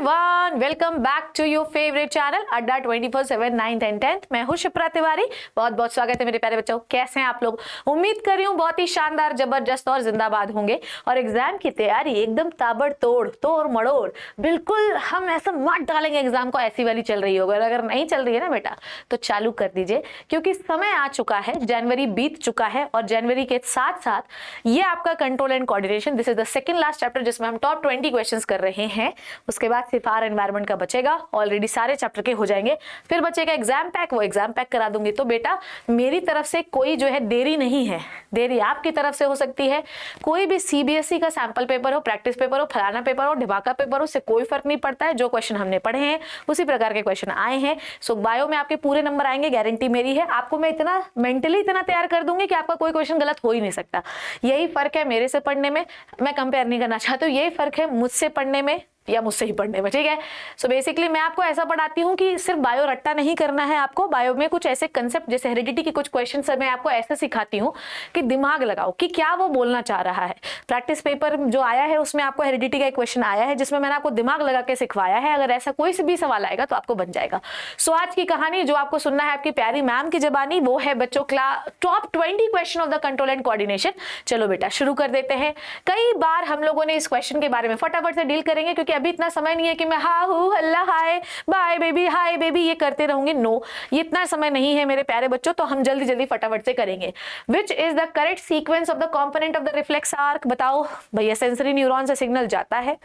Everyone, welcome back to your favourite channel Adda 24/7 9th and 10th। मैं हूं शिप्रा तिवारी। बहुत बहुत स्वागत है मेरे प्यारे बच्चों। कैसे हैं आप लोग? उम्मीद कर रही हूं बहुत ही शानदार, जबरदस्त और जिंदाबाद होंगे। और एग्जाम की तैयारी एकदम ताबड़तोड़, तोड़ मड़ोड़, बिल्कुल हम ऐसा मत डालेंगे एग्जाम को, ऐसी वाली चल रही होगी। अगर नहीं चल रही है ना बेटा तो चालू कर दीजिए, क्योंकि समय आ चुका है, जनवरी बीत चुका है और जनवरी के साथ साथ ये आपका control and coordination, this is the second last chapter जिसमें हम टॉप 20 क्वेश्चंस कर रहे हैं। उसके बाद सिर्फ एनवायरमेंट का बचेगा, ऑलरेडी सारे चैप्टर के हो जाएंगे। फिर बचेगा एग्जाम पैक, वो एग्जाम पैक करा दूंगी। तो बेटा मेरी तरफ से कोई जो है देरी नहीं है, देरी आपकी तरफ से हो सकती है। कोई भी सीबीएसई का सैंपल पेपर हो, प्रैक्टिस पेपर हो, फलाना पेपर हो, ढिबाका पेपर हो, उससे कोई फर्क नहीं पड़ता है। जो क्वेश्चन हमने पढ़े हैं उसी प्रकार के क्वेश्चन आए हैं। सो बायो में आपके पूरे नंबर आएंगे, गारंटी मेरी है। आपको मैं इतना मेंटली इतना तैयार कर दूंगी कि आपका कोई क्वेश्चन गलत हो ही नहीं सकता। यही फर्क है मेरे से पढ़ने में, मैं कंपेयर नहीं करना चाहती हूँ। यही फर्क है मुझसे पढ़ने में या मुझसे ही पढ़ने में, ठीक है। सो बेसिकली मैं आपको ऐसा पढ़ाती हूँ कि सिर्फ बायो रट्टा नहीं करना है आपको। बायो में कुछ ऐसे कंसेप्ट, जैसे हेरिडिटी के कुछ क्वेश्चन मैं आपको ऐसे सिखाती हूँ कि दिमाग लगाओ कि क्या वो बोलना चाह रहा है। प्रैक्टिस पेपर जो आया है उसमें आपको हेरिडिटी का एक क्वेश्चन आया है जिसमें मैंने आपको दिमाग लगा के सिखवाया है। अगर ऐसा कोई भी सवाल आएगा तो आपको बन जाएगा। सो आज की कहानी जो आपको सुनना है आपकी प्यारी मैम की जबानी, वो है बच्चों top 20 question of the control and coordination. चलो बेटा शुरू कर देते हैं। कई बार हम लोगों ने इस क्वेश्चन के बारे में फटाफट से डील करेंगे, क्योंकि अभी इतना समय नहीं है कि मैं हा हू हल्ला hi bye baby hi baby ये करते रहूंगी। नो, ये इतना समय नहीं है मेरे प्यारे बच्चों, तो हम जल्दी जल्दी फटाफट से करेंगे। Which is the correct sequence of the component of the reflex arc? बताओ भैया। सेंसरी न्यूरॉन से सिग्नल जाता है,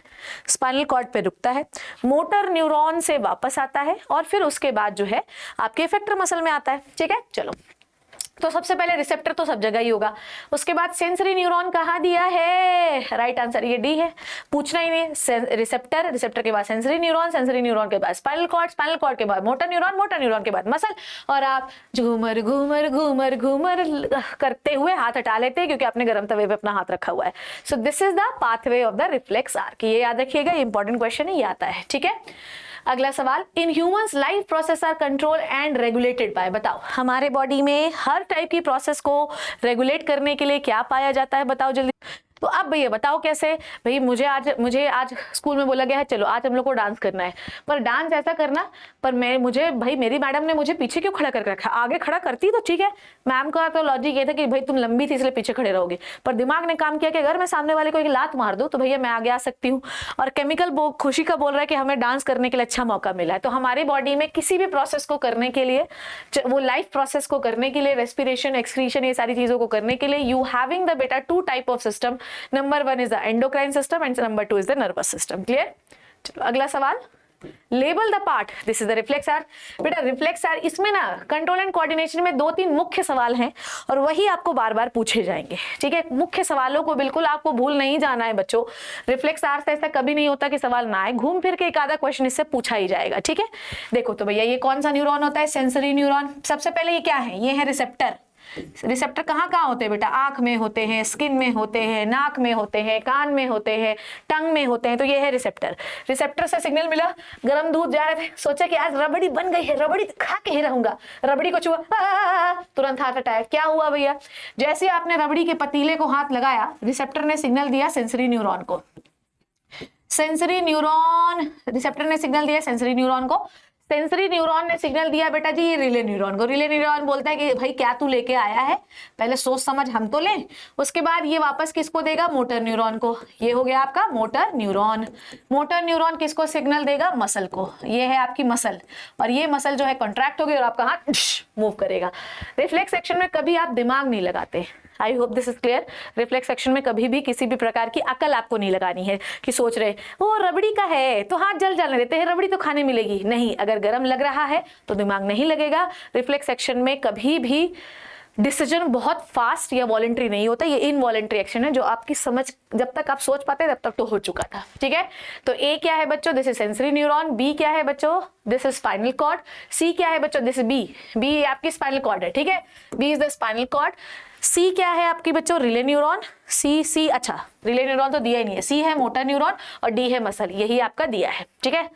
स्पाइनल कॉर्ड पे रुकता है, मोटर न्यूरॉन से वापस आता है और फिर उसके बाद जो है आपके इफेक्टर मसल में आता है, ठीक है। चलो, तो सबसे पहले रिसेप्टर तो सब जगह ही होगा। उसके बाद सेंसरी न्यूरॉन कहाँ दिया है? राइट आंसर ये डी है, पूछना ही नहीं। रिसेप्टर, रिसेप्टर के बाद सेंसरी न्यूरॉन के बाद स्पाइनल कॉर्ड के बाद मोटर न्यूरॉन के बाद मसल। और आप घूमर घूमर घूमर घूमर करते हुए हाथ हटा लेते हैं, क्योंकि आपने गर्म तवे पे अपना हाथ रखा हुआ है। सो this is the pathway of the reflex arc. ये याद रखिएगा, इंपॉर्टेंट क्वेश्चन ही आता है, ठीक है। अगला सवाल, in humans life process are control and regulated by? बताओ हमारे बॉडी में हर टाइप की प्रोसेस को रेगुलेट करने के लिए क्या पाया जाता है? बताओ जल्दी। तो अब भैया बताओ कैसे? भाई मुझे आज स्कूल में बोला गया है चलो आज हम लोग को डांस करना है, पर डांस ऐसा करना, पर मेरी मैडम ने मुझे पीछे क्यों खड़ा करके रखा? आगे खड़ा करती तो ठीक है। मैम का तो लॉजिक ये था कि भाई तुम लंबी थी इसलिए पीछे खड़े रहोगे, पर दिमाग ने काम किया कि अगर मैं सामने वाले को एक लात मार दूं तो भैया मैं आगे आ सकती हूँ। और केमिकल खुशी का बोल रहा है कि हमें डांस करने के लिए अच्छा मौका मिला है। तो हमारी बॉडी में किसी भी प्रोसेस को करने के लिए, वो लाइफ प्रोसेस को करने के लिए, रेस्पिरेशन, एक्सक्रीशन, ये सारी चीजों को करने के लिए यू हैविंग द बेटा 2 type of system. Number 1 is the endocrine system and number 2 is the nervous system. Clear? चलो अगला सवाल, label the part. This is the reflex arc. बेटा रिफ्लेक्स आर्क, इसमें ना कंट्रोल एंड कोऑर्डिनेशन में 2-3 मुख्य सवाल हैं और वही आपको बार बार पूछे जाएंगे, ठीक है। मुख्य सवालों को बिल्कुल आपको भूल नहीं जाना है बच्चों। रिफ्लेक्स आर्क से ऐसा कभी नहीं होता कि सवाल ना आए, घूम फिर के एक आधा क्वेश्चन इससे पूछा ही जाएगा, ठीक है। देखो तो भैया ये कौन सा न्यूरॉन होता है? Sensory neuron. सबसे पहले ये क्या है? ये है रिसेप्टर। रिसेप्टर कहाँ कहाँ होते हैं बेटा? आंख में होते हैं, स्किन में होते हैं, नाक में होते हैं, कान में होते हैं, टंग में होते हैं। तो ये है रिसेप्टर। रिसेप्टर से सिग्नल मिला, गर्म दूध जा रहे थे, सोचा कि आज रबड़ी बन गई है, रबड़ी खा के ही रहूंगा। रबड़ी को छुआ, तुरंत हाथ हटाया। क्या हुआ भैया? जैसे आपने रबड़ी के पतीले को हाथ लगाया, रिसेप्टर ने सिग्नल दिया सेंसरी न्यूरॉन को। रिसेप्टर ने सिग्नल दिया सेंसरी न्यूरॉन को। सेंसरी न्यूरॉन ने सिग्नल दिया बेटा जी ये रिले न्यूरॉन को। रिले न्यूरॉन बोलता है कि भाई क्या तू लेके आया है, पहले सोच समझ हम तो लें। उसके बाद ये वापस किसको देगा? मोटर न्यूरॉन को। ये हो गया आपका मोटर न्यूरॉन। मोटर न्यूरॉन किसको सिग्नल देगा? मसल को। ये है आपकी मसल, और ये मसल जो है कॉन्ट्रैक्ट होगी और आपका हाथ मूव करेगा। रिफ्लेक्स एक्शन में कभी आप दिमाग नहीं लगाते। I hope this is clear. Reflex action में कभी भी किसी भी प्रकार की अकल आपको नहीं लगानी है कि सोच रहे वो रबड़ी का है तो हाथ जल जाने देते हैं, रबड़ी तो खाने मिलेगी। नहीं, अगर गर्म लग रहा है तो दिमाग नहीं लगेगा। रिफ्लेक्स एक्शन में कभी भी डिसीजन बहुत फास्ट या वॉलंटरी नहीं होता, ये इनवॉलंटरी एक्शन है जो आपकी समझ, जब तक आप सोच पाते तब तक तो हो चुका था, ठीक है। तो ए क्या है बच्चों? This is sensory neuron. B क्या है बच्चों? This is spinal cord. C क्या है बच्चों? दिस इज बी आपकी स्पाइनल कॉर्ड है, ठीक है। B is the spinal cord. C क्या है आपकी बच्चों? Relay neuron. सी अच्छा रिले न्यूरॉन तो दिया ही नहीं है। सी है मोटर न्यूरॉन और डी है मसल, यही आपका दिया है, ठीक है।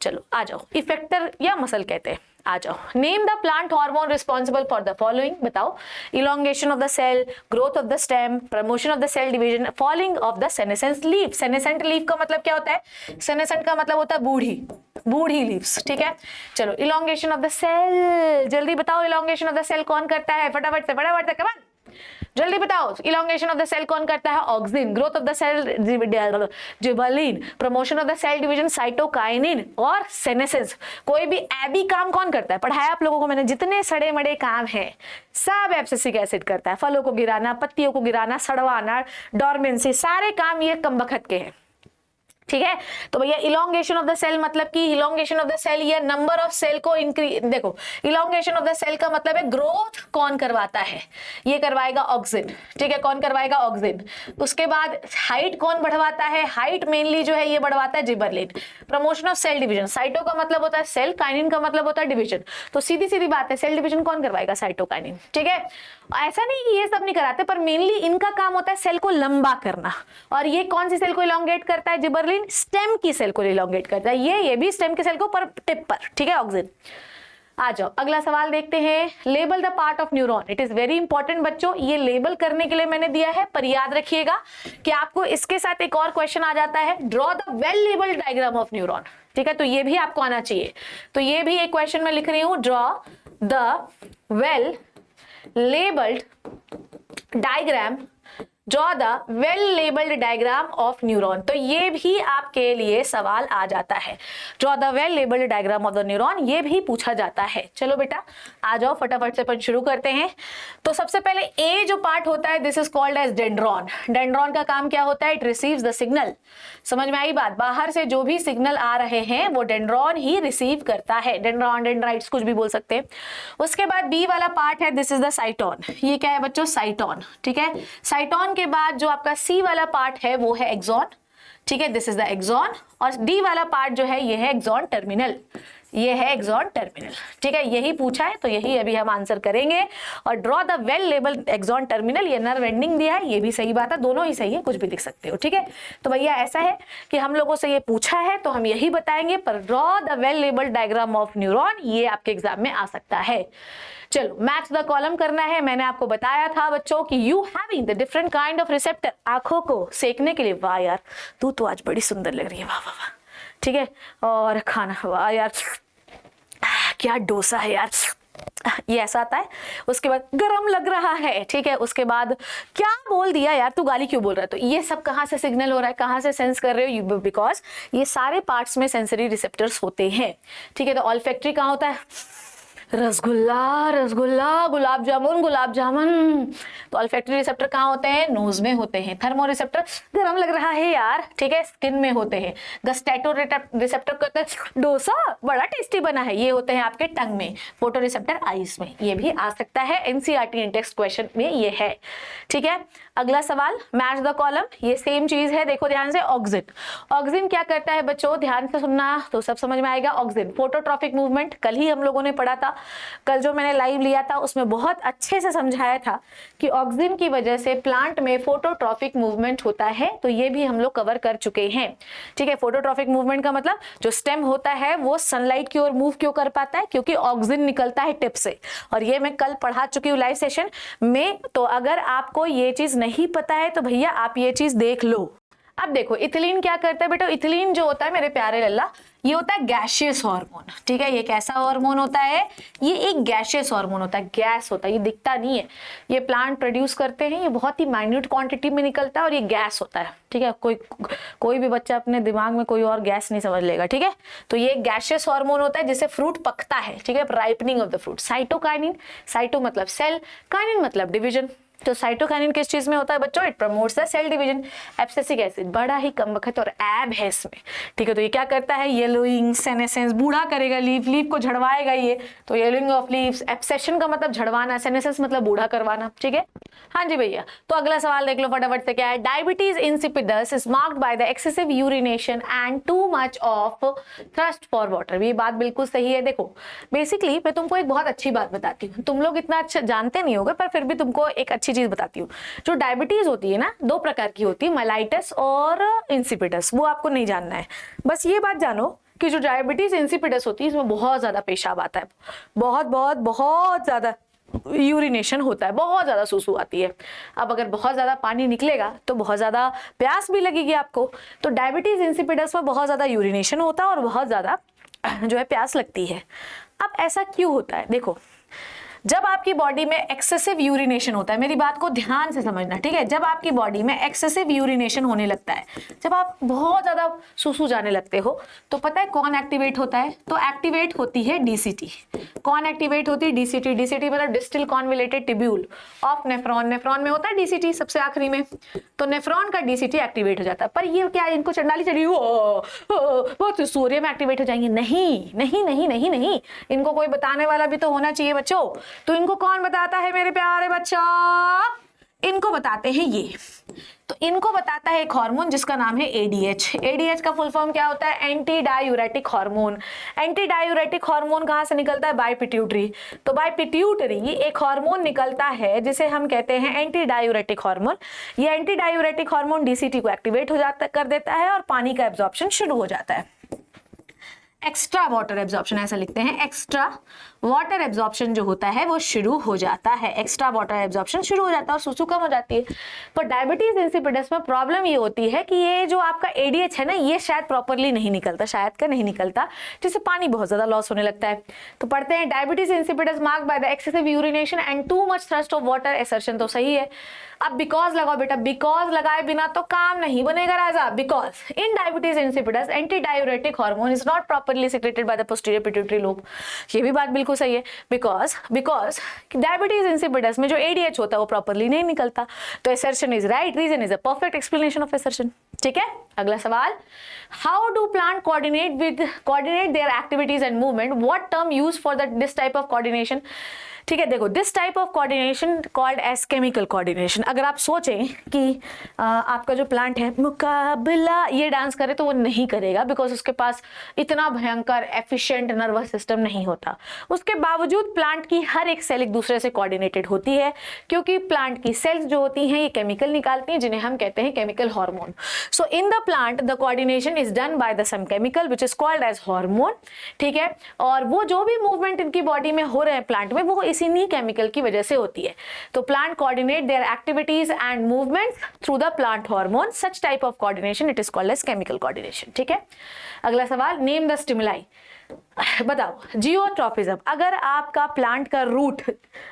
चलो आ जाओ, इफेक्टर या मसल कहते हैं। आ जाओ, name the plant hormone responsible for the following, बताओ, elongation of the cell, growth of the stem, promotion of the cell division, falling of the senescence leaf. Senescent leaf का मतलब क्या होता है? सेनेसेंट का मतलब होता है बूढ़ी, बूढ़ी लीव्स, ठीक है। चलो, इलोंगेशन ऑफ द सेल, जल्दी बताओ, इलोंगेशन ऑफ द सेल कौन करता है? फटाफट से कमान, जल्दी बताओ, इलोंगेशन ऑफ द सेल कौन करता है? Auxin. Growth of the cell gibberellin. Promotion of the cell division cytokinin. और सेनेसेंस, कोई भी एबी काम कौन करता है? पढ़ाया आप लोगों को मैंने, जितने सड़े मड़े काम हैं सब एब्सिसिक एसिड करता है। फलों को गिराना, पत्तियों को गिराना, सड़वाना, डोरमेंसी, सारे काम ये कमबख्त के हैं, ठीक है। तो भैया इलोंगेशन ऑफ द सेल मतलब कि इलोंगेशन ऑफ द सेल ये नंबर ऑफ सेल को इंक्रीज, देखो इलोंगेशन ऑफ द सेल का मतलब है ग्रोथ कौन करवाता है? ये करवाएगा ऑक्सिन, ठीक है। कौन करवाएगा? ऑक्सिन। उसके बाद हाइट कौन बढ़वाता है? हाइट मेनली जो है ये बढ़वाता है gibberellin. Promotion of cell division, cyto का मतलब होता है सेल, काइनिन का मतलब होता है डिवीजन। तो सीधी सीधी बात है, सेल डिवीजन कौन करवाएगा? साइटोकाइनिन, ठीक है। ऐसा नहीं कि ये सब नहीं कराते, पर मेनली इनका काम होता है सेल को लंबा करना। और ये कौन सी सेल को इलोंगेट करता है? जिबरलिन स्टेम की सेल को इलोंगेट करता है। ये भी स्टेम की सेल को पर टिप पर, ठीक है, ऑक्सिन। आ जाओ, अगला सवाल देखते हैं। Label the part of neuron. It is very important बच्चों, ये लेबल करने के लिए मैंने दिया है, पर याद रखिएगा कि आपको इसके साथ एक और क्वेश्चन आ जाता है, draw the well labelled diagram of neuron, ठीक है। तो ये भी आपको आना चाहिए। तो ये भी एक क्वेश्चन में लिख रही हूं, draw the well labelled diagram, draw the well labelled diagram of neuron. तो ये भी आपके लिए सवाल आ जाता है, draw the well labelled diagram of the neuron, ये भी पूछा जाता है। चलो बेटा आ जाओ, फटाफट से अपन शुरू करते हैं। तो सबसे पहले ए जो पार्ट होता है, this is called as dendron. Dendron का काम क्या होता है? It receives the signal. समझ में आई बात? बाहर से जो भी सिग्नल आ रहे हैं वो डेंड्रॉन ही रिसीव करता है। डेंड्रॉन, डेंड्राइट्स कुछ भी बोल सकते हैं। उसके बाद बी वाला पार्ट है, दिस इज द साइटोन। ये क्या है बच्चों? साइटोन, ठीक है। साइटोन के बाद जो आपका सी वाला पार्ट है वो है एक्सॉन, ठीक है, दिस इज द एक्सॉन। और डी वाला पार्ट जो है ये है एक्सॉन टर्मिनल, ये है एक्सॉन टर्मिनल, ठीक है। यही पूछा है तो यही अभी हम आंसर करेंगे। और draw the well label axon terminal, ये नर्व एंडिंग दिया है, ये भी सही बात है, दोनों ही सही है, कुछ भी लिख सकते हो, ठीक है। तो भैया ऐसा है कि हम लोगों से ये पूछा है तो हम यही बताएंगे, पर draw the well labelled diagram of neuron ये आपके एग्जाम में आ सकता है। चलो, मैच द कॉलम करना है। मैंने आपको बताया था बच्चों कि you having the different kind of receptor, आंखों को सेकने के लिए। वाह यार, तू तो आज बड़ी सुंदर लग रही है, वाह वाह वाह, ठीक है। और खाना, वाह यार क्या डोसा है यार, ये ऐसा आता है। उसके बाद गरम लग रहा है, ठीक है। उसके बाद क्या बोल दिया यार, तू गाली क्यों बोल रहा है? तो ये सब कहाँ से सिग्नल हो रहा है, कहाँ से सेंस कर रहे हो? बिकॉज ये सारे पार्ट्स में सेंसरी रिसेप्टर्स होते हैं, ठीक है। तो ऑल्फैक्टरी कहाँ होता है? रसगुल्ला, रसगुल्ला, गुलाब जामुन, गुलाब जामुन। तो ऑल्फैक्टरी रिसेप्टर कहाँ होते हैं? नोज में होते हैं। थर्मो रिसेप्टर, गरम लग रहा है यार, ठीक है, स्किन में होते हैं। गस्टैटो रिसेप्टर कहते हैं डोसा बड़ा टेस्टी बना है, ये होते हैं आपके टंग में। फोटो रिसेप्टर आईज में, ये भी आ सकता है, एनसीईआरटी इंडेक्स क्वेश्चन में ये है, ठीक है। अगला सवाल, मैच द कॉलम, ये सेम चीज है, देखो ध्यान से। ऑक्सिन, ऑक्सिन क्या करता है बच्चों? ध्यान से सुनना तो सब समझ में आएगा। ऑक्सिन फोटोट्रॉफिक मूवमेंट, कल ही हम लोगों ने पढ़ा था, कल जो मैंने लाइव लिया था उसमें बहुत अच्छे से समझाया था कि ऑक्सिन की वजह से प्लांट में फोटोट्रॉफिक मूवमेंट होता है, तो ये भी हम लोग कवर कर चुके हैं, ठीक है। फोटोट्रॉफिक मूवमेंट का मतलब जो स्टेम होता है वो सनलाइट की ओर मूव क्यों कर पाता है? क्योंकि ऑक्सिन निकलता है टिप से, और ये मैं कल पढ़ा चुकी हूँ लाइव सेशन में। तो अगर आपको ये चीज नहीं पता है तो भैया आप ये चीज देख लो। अब देखो इथिलीन क्या करता है बेटा? इथिलीन जो होता है मेरे प्यारे लल्ला, ये होता है गैशियस हार्मोन, ठीक है। ये कैसा हार्मोन होता है? ये एक गैशियस हार्मोन होता है, गैस होता है, ये दिखता नहीं है। ये प्लांट प्रोड्यूस करते हैं, ये बहुत ही माइन्यूट क्वांटिटी में निकलता है और ये गैस होता है, ठीक है। कोई भी बच्चा अपने दिमाग में कोई और गैस नहीं समझ लेगा, ठीक है। तो ये गैशियस हार्मोन होता है जिससे फ्रूट पकता है, ठीक है, ripening of the fruit. Cytokinin, cyto मतलब सेल, काइनिन मतलब डिवीजन। तो साइटोकाइनिन किस चीज में होता है बच्चों? It promotes the cell division. Abscisic acid बड़ा ही कम वक्त और एब है इसमें, ठीक है। तो ये क्या करता है? येलोइंग, सेनेसेंस, बूढ़ा करेगा लीफ, लीफ को झड़वाएगा ये, तो येलोइंग ऑफ लीव्स। एब्सेशन का मतलब झड़वाना, सेनेसेंस मतलब बूढ़ा करवाना, ठीक है। हाँ जी भैया, तो अगला सवाल देख लो फटाफट से, क्या है? Diabetes insipidus is marked by the excessive urination and too much of thrust for water. ये बात बिल्कुल सही है। देखो बेसिकली मैं तुमको एक बहुत अच्छी बात बताती हूँ, तुम लोग इतना अच्छा जानते नहीं होगे पर फिर भी तुमको एक अच्छी चीज बताती हूँ। जो डायबिटीज होती है ना, दो प्रकार की होती है, मेलाइटस और इंसिपिडस, वो आपको नहीं जानना है। बस ये बात जानो कि जो डायबिटीज इंसिपिडस होती है इसमें बहुत ज्यादा पेशाब आता है, बहुत बहुत बहुत ज्यादा यूरिनेशन होता है, बहुत ज्यादा सूसू आती है। अब अगर बहुत ज्यादा पानी निकलेगा तो बहुत ज्यादा प्यास भी लगेगी आपको। तो डायबिटीज इंसिपिडस में बहुत ज्यादा यूरिनेशन होता है और बहुत ज्यादा जो है प्यास लगती है। अब ऐसा क्यों होता है? देखो, जब आपकी बॉडी में एक्सेसिव यूरिनेशन होता है, मेरी बात को ध्यान से समझना, ठीक है, जब आपकी बॉडी में एक्सेसिव यूरिनेशन होने लगता है, जब आप बहुत ज्यादा सूसू जाने लगते हो, तो पता है कौन एक्टिवेट होता है? तो एक्टिवेट होती है डीसीटी। कौन एक्टिवेट होती है? डीसीटी। डीसीटी मतलब distal convoluted tubule of nephron. Nephron में होता है डीसीटी सबसे आखिरी में, तो नेफ्रॉन का डीसीटी एक्टिवेट हो जाता है। पर ये क्या इनको चंडाली चढ़ी बहुत सूर्य में एक्टिवेट हो जाएंगे? नहीं नहीं नहीं नहीं नहीं, इनको कोई बताने वाला भी तो होना चाहिए बच्चों। तो इनको कौन बताता है मेरे प्यारे बच्चा? इनको बताते हैं ये। तो इनको बताता है एक हार्मोन जिसका नाम है एडीएच। एडीएच का फुल फॉर्म क्या होता है? Anti diuretic hormone. Anti diuretic hormone कहां से निकलता है? By pituitary. तो बाय पिट्यूटरी एक हार्मोन निकलता है जिसे हम कहते हैं एंटी डायूरेटिक हार्मोन। ये एंटी डायूरेटिक हार्मोन डीसीटी को एक्टिवेट हो जाता कर देता है और पानी का एब्जॉर्प्शन शुरू हो जाता है। एक्स्ट्रा वाटर एब्जॉर्प्शन ऐसा लिखते हैं, एक्स्ट्रा वाटर एब्जॉर्प्शन जो होता है वो शुरू हो जाता है। एक्स्ट्रा वाटर एब्जॉर्प्शन शुरू हो जाता है और सूसू कम हो जाती है। पर डायबिटीज इंसिपिडस में प्रॉब्लम ये होती है कि ये जो आपका एडीएच है ना, ये शायद प्रॉपरली नहीं निकलता, शायद का नहीं निकलता, जिससे पानी बहुत ज्यादा लॉस होने लगता है। तो पढ़ते हैं diabetes insipidus marked by the excessive urination and too much thrust of water assertion. तो सही है। अब बिकॉज लगाओ बेटा, बिकॉज लगाए बिना तो काम नहीं बनेगा राजा। Because in diabetes insipidus anti diuretic hormone is not properly secreted by the posterior pituitary lobe. ये भी बात बिल्कुल सही है। बिकॉज डायबिटीज इंसिपिडस में जो एडीएच होता है वो प्रॉपरली नहीं निकलता। तो assertion is right, reason is a perfect explanation of assertion. ठीक है, अगला सवाल, how do plant coordinate their activities and movement? What term use for this type of coordination? ठीक है, देखो, this type of coordination called as chemical coordination. अगर आप सोचें कि आपका जो प्लांट है मुकाबला ये डांस करे तो वो नहीं करेगा, बिकॉज उसके पास इतना भयंकर एफिशिएंट नर्वस सिस्टम नहीं होता। उसके बावजूद प्लांट की हर एक सेल एक दूसरे से कोऑर्डिनेटेड होती है, क्योंकि प्लांट की सेल्स जो होती हैं ये केमिकल निकालती हैं जिन्हें हम कहते हैं chemical hormone. So in the plant the coordination is done by the some chemical which is called as hormone. ठीक है, और वो जो भी मूवमेंट इनकी बॉडी में हो रहे हैं प्लांट में, वो इन्हीं केमिकल की वजह से होती है। तो plant coordinate their activities and movements through the plant hormone. Such type of coordination it is called as chemical coordination. ठीक है, अगला सवाल, नेम द स्टिमुलाई। बताओ, जियोट्रॉफिज्म। अगर आपका प्लांट का रूट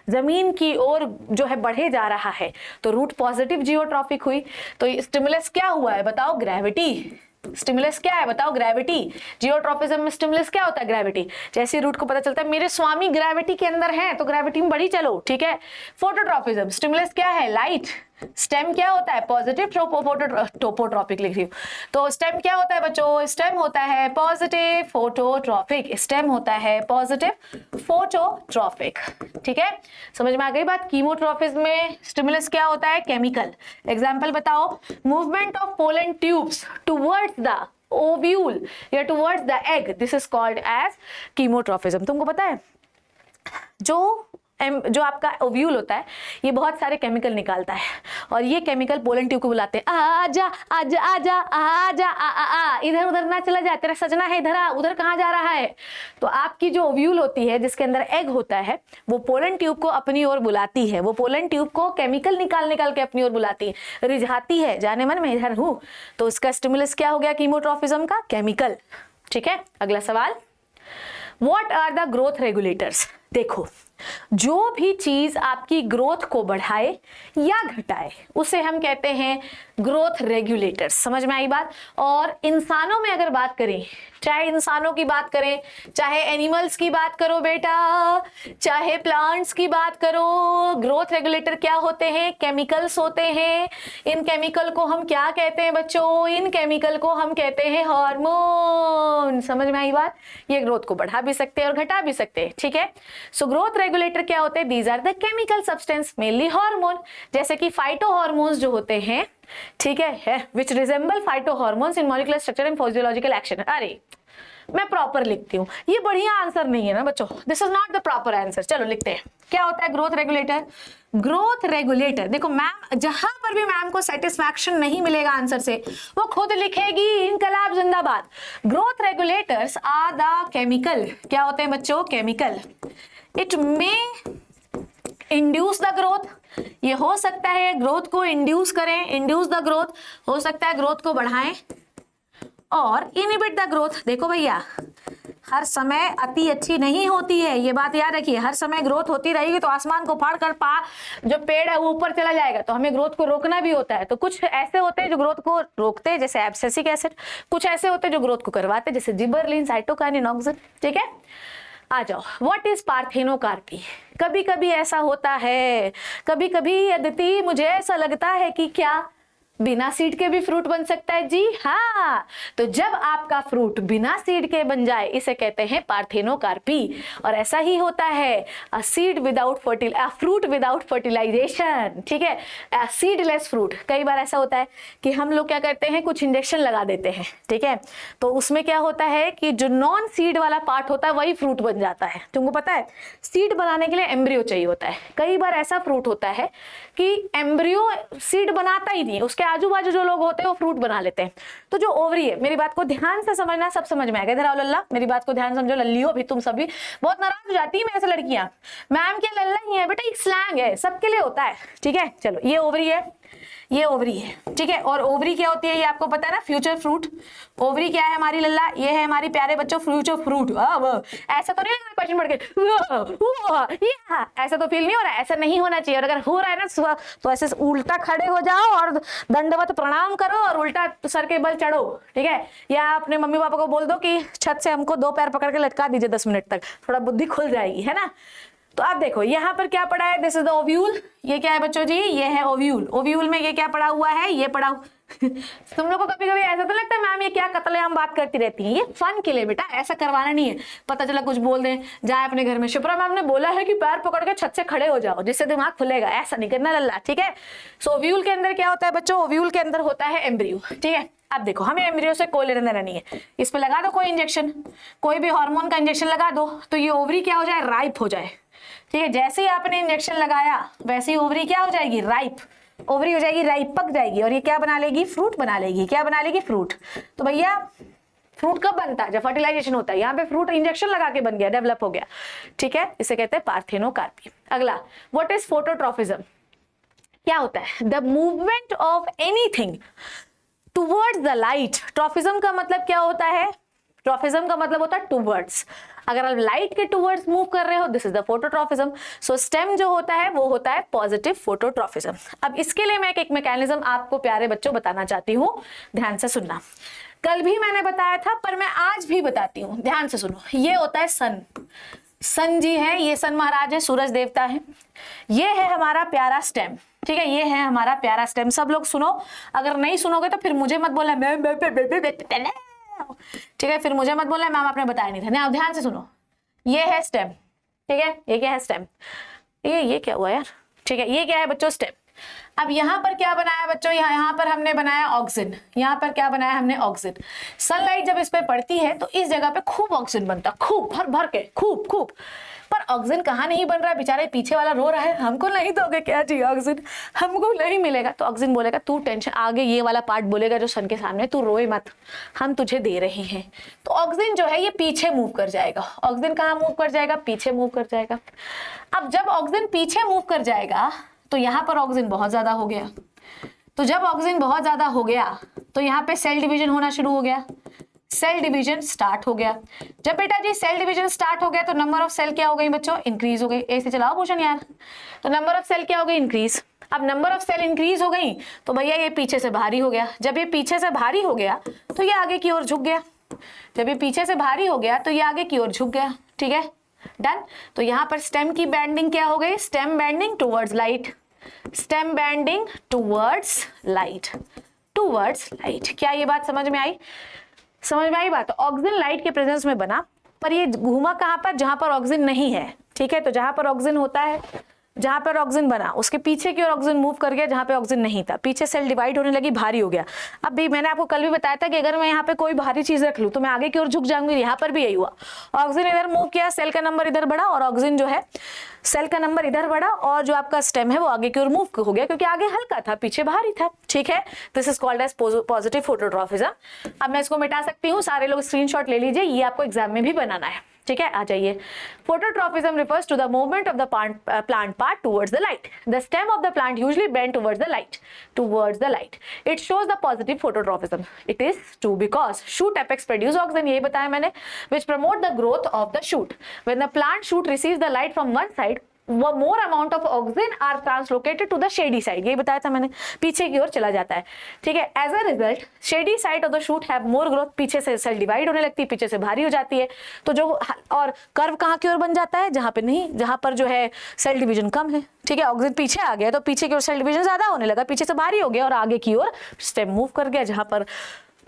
जमीन की ओर जो है बढ़े जा रहा है तो रूट पॉजिटिव जियोट्रॉफिक हुई। तो स्टिमुलस क्या हुआ है बताओ? ग्रेविटी। स्टिमुलस क्या है बताओ? ग्रेविटी। जियोट्रॉफिज्म में स्टिमुलस क्या होता है? ग्रेविटी। जैसे रूट को पता चलता है मेरे स्वामी ग्रेविटी के अंदर हैं तो ग्रेविटी में बढ़ी चलो। ठीक है, फोटोट्रॉफिज्म, स्टिमुलस क्या है? लाइट। स्टेम क्या होता है? पॉजिटिव टोपोट्रॉपिक लिख रही हूँ। तो स्टेम क्या होता है बच्चों? स्टेम होता है पॉजिटिव फोटोट्रॉपिक। स्टेम होता है पॉजिटिव फोटोट्रॉपिक। ठीक है, समझ में आ गई बात? कीमोट्रॉफिज्म में स्टिमुलस क्या होता है? केमिकल। एग्जाम्पल बताओ, movement of pollen tubes towards the ovule या towards the egg, this is called as chemotropism. तुमको पता है जो आपका ओव्यूल होता है ये बहुत सारे केमिकल निकालता है और ये केमिकल पोलन ट्यूब को बुलाते हैं, आजा आजा आजा आजा आ, इधर उधर ना चला जाए, तेरा सजना है इधर आ, उधर कहाँ जा रहा है। तो आपकी जो ओव्यूल होती है जिसके अंदर एग होता है वो पोलन ट्यूब को अपनी ओर बुलाती है, वो पोलन ट्यूब को केमिकल निकाल के अपनी ओर बुलाती है, रिझाती है, जाने मन मैं इधर हूँ। तो इसका स्टिमुलस क्या हो गया कीमोट्रॉफिज्म का? केमिकल। ठीक है, अगला सवाल, what are the growth regulators? देखो, जो भी चीज आपकी ग्रोथ को बढ़ाए या घटाए उसे हम कहते हैं ग्रोथ रेगुलेटर्स। समझ में आई बात? और इंसानों में अगर बात करें, चाहे इंसानों की बात करें, चाहे एनिमल्स की बात करो बेटा, चाहे प्लांट्स की बात करो, ग्रोथ रेगुलेटर क्या होते हैं? केमिकल्स होते हैं। इन केमिकल को हम क्या कहते हैं बच्चों? इन केमिकल को हम कहते हैं हार्मोन। समझ में आई बात? ये ग्रोथ को बढ़ा भी सकते हैं और घटा भी सकते हैं। ठीक है, सो ग्रोथ रेगुलेटर क्या होते हैं? These are the chemical substance, mainly hormone, जैसे कि फाइटो हार्मोन्स जो होते हैं, ठीक है, which resemble phyto hormones in molecular structure and physiological action. अरे मैं प्रॉपर लिखती हूँ। ये बढ़िया आंसर नहीं है ना बच्चों, this is not the proper answer. चलो लिखते हैं, क्या होता है ग्रोथ रेगुलेटर? ग्रोथ रेगुलेटर, देखो मैम जहां पर भी मैम को सेटिस्फैक्शन नहीं मिलेगा आंसर से, वो खुद लिखेगी इनकलाब जिंदाबाद। Growth regulators are the chemical, क्या होते हैं बच्चों? Chemical. It may induce the growth, ये हो सकता है ग्रोथ को इंड्यूस करें, इंड्यूस द ग्रोथ, हो सकता है ग्रोथ को बढ़ाएं, और इनहिबिट द ग्रोथ। देखो भैया हर समय अति अच्छी नहीं होती है, ये बात याद रखिए। हर समय ग्रोथ होती रहेगी तो आसमान को फाड़ कर जो पेड़ है वो ऊपर चला जाएगा, तो हमें ग्रोथ को रोकना भी होता है। तो कुछ ऐसे होते हैं जो ग्रोथ को रोकते हैं जैसे एब्सिसिक एसिड, कुछ ऐसे होते हैं जो ग्रोथ को करवाते हैं जैसे जिबरलिन, साइटोकाइनिन, ऑक्सिन। ठीक है, आ जाओ, व्हाट इज पार्थेनोकार्पी? कभी कभी ऐसा होता है, कभी कभी अदिति मुझे ऐसा लगता है कि क्या बिना सीड के भी फ्रूट बन सकता है? जी हाँ, तो जब आपका फ्रूट बिना सीड के बन जाए इसे कहते हैं पार्थेनोकार्पी। और ऐसा ही होता है अ फ्रूट विदाउट फर्टिलाइजेशन। ठीक है, सीडलेस फ्रूट। कई बार ऐसा होता है कि हम लोग क्या करते हैं, कुछ इंजेक्शन लगा देते हैं, ठीक है, तो उसमें क्या होता है कि जो नॉन सीड वाला पार्ट होता है वही फ्रूट बन जाता है। तुमको पता है सीड बनाने के लिए एम्ब्रियो चाहिए होता है। कई बार ऐसा फ्रूट होता है कि एम्ब्रियो सीड बनाता ही नहीं, उसके आजू बाजू जो लोग होते हैं वो फ्रूट बना लेते हैं। तो जो ओवरी है, मेरी बात को ध्यान से समझना, सब समझ में आएगा। इधर आओ लल्ला, मेरी बात को ध्यान समझो। लल्लियों भी तुम सभी बहुत नाराज हो जाती है मेरे से लड़कियां, मैम क्या लल्ला ही है बेटा, एक स्लैंग है, सबके लिए होता है। ठीक है, चलो ये ओवरी है, ये ओवरी है, ठीक है। और ओवरी क्या होती है ये आपको पता है ना, फ्यूचर फ्रूट। ओवरी क्या है हमारी लल्ला? ये है हमारी प्यारे बच्चों फ्यूचर फ्रूट। ऐसा तो नहीं लग रहा क्वेश्चन पढ़ के ऐसा तो फील नहीं हो रहा है, ऐसा नहीं होना चाहिए। और अगर हो रहा है ना तो ऐसे उल्टा खड़े हो जाओ और दंडवत प्रणाम करो और उल्टा सर के बल चढ़ो। ठीक है, या अपने मम्मी पापा को बोल दो कि छत से हमको 2 पैर पकड़ के लटका दीजिए 10 मिनट तक, थोड़ा बुद्धि खुल जाएगी, है ना। तो आप देखो यहाँ पर क्या पड़ा है, दिस इज द ओव्यूल। ये क्या है बच्चों जी? ये है ओव्यूल। ओव्यूल में ये क्या पड़ा हुआ है? ये पड़ा तुम लोग को कभी कभी ऐसा तो लगता है मैम ये क्या कतलेआम बात करती रहती है? ये फन के लिए बेटा, ऐसा करवाना नहीं है। पता चला कुछ बोल दें, जाए अपने घर में शिप्रा मैम ने बोला है कि पैर पकड़ के छत से खड़े हो जाओ जिससे दिमाग खुलेगा, ऐसा नहीं करना लल्ला। ठीक है, सो ओव्यूल के अंदर क्या होता है बच्चों? ओव्यूल के अंदर होता है एम्ब्रियो। ठीक है, अब देखो हमें एम्ब्रियो से कोई लेना देना नहीं है। इस पे लगा दो कोई इंजेक्शन, कोई भी हार्मोन का इंजेक्शन लगा दो तो ये ओवरी क्या हो जाए? राइप हो जाए। ठीक है, जैसे ही आपने इंजेक्शन लगाया वैसे ही ओवरी क्या हो जाएगी? राइप। ओवरी हो जाएगी राइप, पक जाएगी, और ये क्या बना लेगी? फ्रूट बना लेगी। क्या बना लेगी? फ्रूट। तो भैया फ्रूट कब बनता है? जब फर्टिलाइजेशन होता है। यहाँ पे फ्रूट इंजेक्शन लगा के बन गया, डेवलप हो गया। ठीक है, इसे कहते हैं पार्थेनोकार्पी। अगला, व्हाट इज फोटोट्रॉफिज्म? क्या होता है? The movement of anything towards the light. Trophism का मतलब क्या होता है? ट्रॉफिज्म का मतलब होता है टुवर्ड्स। अगर आप लाइट के टुवर्ड्स मूव कर रहे हो, this is the phototropism. So stem जो होता है वो होता है पॉजिटिव फोटोट्रॉफिज्म। अब इसके लिए मैं एक मैकेनिज्म आपको प्यारे बच्चों बताना चाहती हूँ, ध्यान से सुनना। कल भी मैंने बताया था पर मैं आज भी बताती हूँ, ध्यान से सुनो। ये होता है सन। सन जी है, ये सन महाराज है, सूरज देवता है। ये है हमारा प्यारा स्टेम। ठीक है, ये है हमारा प्यारा स्टेम। सब लोग सुनो, अगर नहीं सुनोगे तो फिर मुझे मत बोला मैम, ठीक है, फिर मुझे मत बोलना मैम आपने बताया नहीं था। नहीं, ध्यान से सुनो, ये है स्टेम। ठीक है, ये क्या है? स्टेम। ये क्या हुआ यार? ठीक है, ये क्या है बच्चों? स्टेम। अब यहाँ पर क्या बनाया बच्चों? यहाँ पर हमने बनाया ऑक्सीजन। यहाँ पर क्या बनाया हमने? ऑक्सीजन। सनलाइट जब इस पे पड़ती है तो इस जगह पे खूब ऑक्सीजन बनता, खूब भर भर के, खूब खूब। पर ऑक्सीजन कहाँ नहीं बन रहा है? बेचारे पीछे वाला रो रहा है, हमको नहीं दोगे क्या जी ऑक्सीजन? हमको नहीं मिलेगा। तो ऑक्सीजन बोलेगा तू टेंशन, आगे ये वाला पार्ट बोलेगा जो सन के सामने, तू रोए मत, हम तुझे दे रहे हैं। तो ऑक्सीजन जो है ये पीछे मूव कर जाएगा। ऑक्सीजन कहाँ मूव कर जाएगा? पीछे मूव कर जाएगा। अब जब ऑक्सीजन पीछे मूव कर जाएगा तो यहाँ पर ऑक्सीजन बहुत ज्यादा हो गया। तो जब ऑक्सीजन बहुत ज्यादा हो गया तो यहाँ पे सेल डिवीजन होना शुरू हो गया। सेल डिवीजन स्टार्ट हो गया। जब बेटा जी सेल डिवीजन स्टार्ट हो गया तो नंबर ऑफ सेल क्या हो गई बच्चों? इंक्रीज हो गई। ऐसे चलाओ क्वेश्चन यार। तो नंबर ऑफ सेल क्या हो गई? इंक्रीज। अब नंबर ऑफ सेल इंक्रीज हो गई तो भैया ये पीछे से भारी हो गया। जब ये पीछे से भारी हो गया तो ये आगे की ओर झुक गया। जब ये पीछे से भारी हो गया तो ये आगे की ओर झुक गया। ठीक है, डन। तो यहाँ पर स्टेम की बैंडिंग क्या हो गई? Stem bending towards light. Stem bending towards light, towards light. क्या ये बात समझ में आई? समझ में आई बात? ऑक्सीजन लाइट के प्रेजेंस में बना, पर ये घूमा कहाँ पर? जहां पर ऑक्सीजन नहीं है। ठीक है, तो जहां पर ऑक्सीजन होता है जहां पर ऑक्सीजन बना उसके पीछे की ओर ऑक्सीजन मूव कर गया जहां पे ऑक्सीजन नहीं था, पीछे सेल डिवाइड होने लगी, भारी हो गया। अब भी मैंने आपको कल भी बताया था कि अगर मैं यहाँ पे कोई भारी चीज रख लूं तो मैं आगे की ओर झुक जाऊंगी, यहाँ पर भी यही हुआ, ऑक्सीजन इधर मूव किया, सेल का नंबर इधर बढ़ा और ऑक्सीजन जो है सेल का नंबर इधर बढ़ा और जो आपका स्टेम है वो आगे की ओर मूव हो गया क्योंकि आगे हल्का था पीछे भारी था। ठीक है, this is called as positive phototropism. अब मैं इसको मिटा सकती हूँ, सारे लोग स्क्रीनशॉट ले लीजिए, ये आपको एग्जाम में भी बनाना है। ठीक है, आ जाइए। Phototropism refers to the movement of the plant part towards the light. The stem of the plant usually bend towards the light, towards the light. It shows the positive phototropism. It is to because shoot apex produce oxygen, यही बताया मैंने, which promote the growth of the shoot. When the plant shoot receives the light from one side, more amount of oxygen are translocated to the shady side. यही बताया था मैंने, पीछे की ओर चला जाता है। ठीक है, as a result, shady side of the shoot have more growth, पीछे से सेल डिवाइड होने लगती है, पीछे से भारी हो जाती है। तो जो और कर्व कहाँ की ओर बन जाता है, जहाँ पे नहीं, जहाँ पर जो है सेल डिवीजन कम है। ठीक है, ऑक्सीजन पीछे आ गया तो पीछे की ओर सेल डिवीजन ज्यादा होने लगा, पीछे से भारी हो गया और आगे की ओर स्टेम मूव कर गया जहाँ पर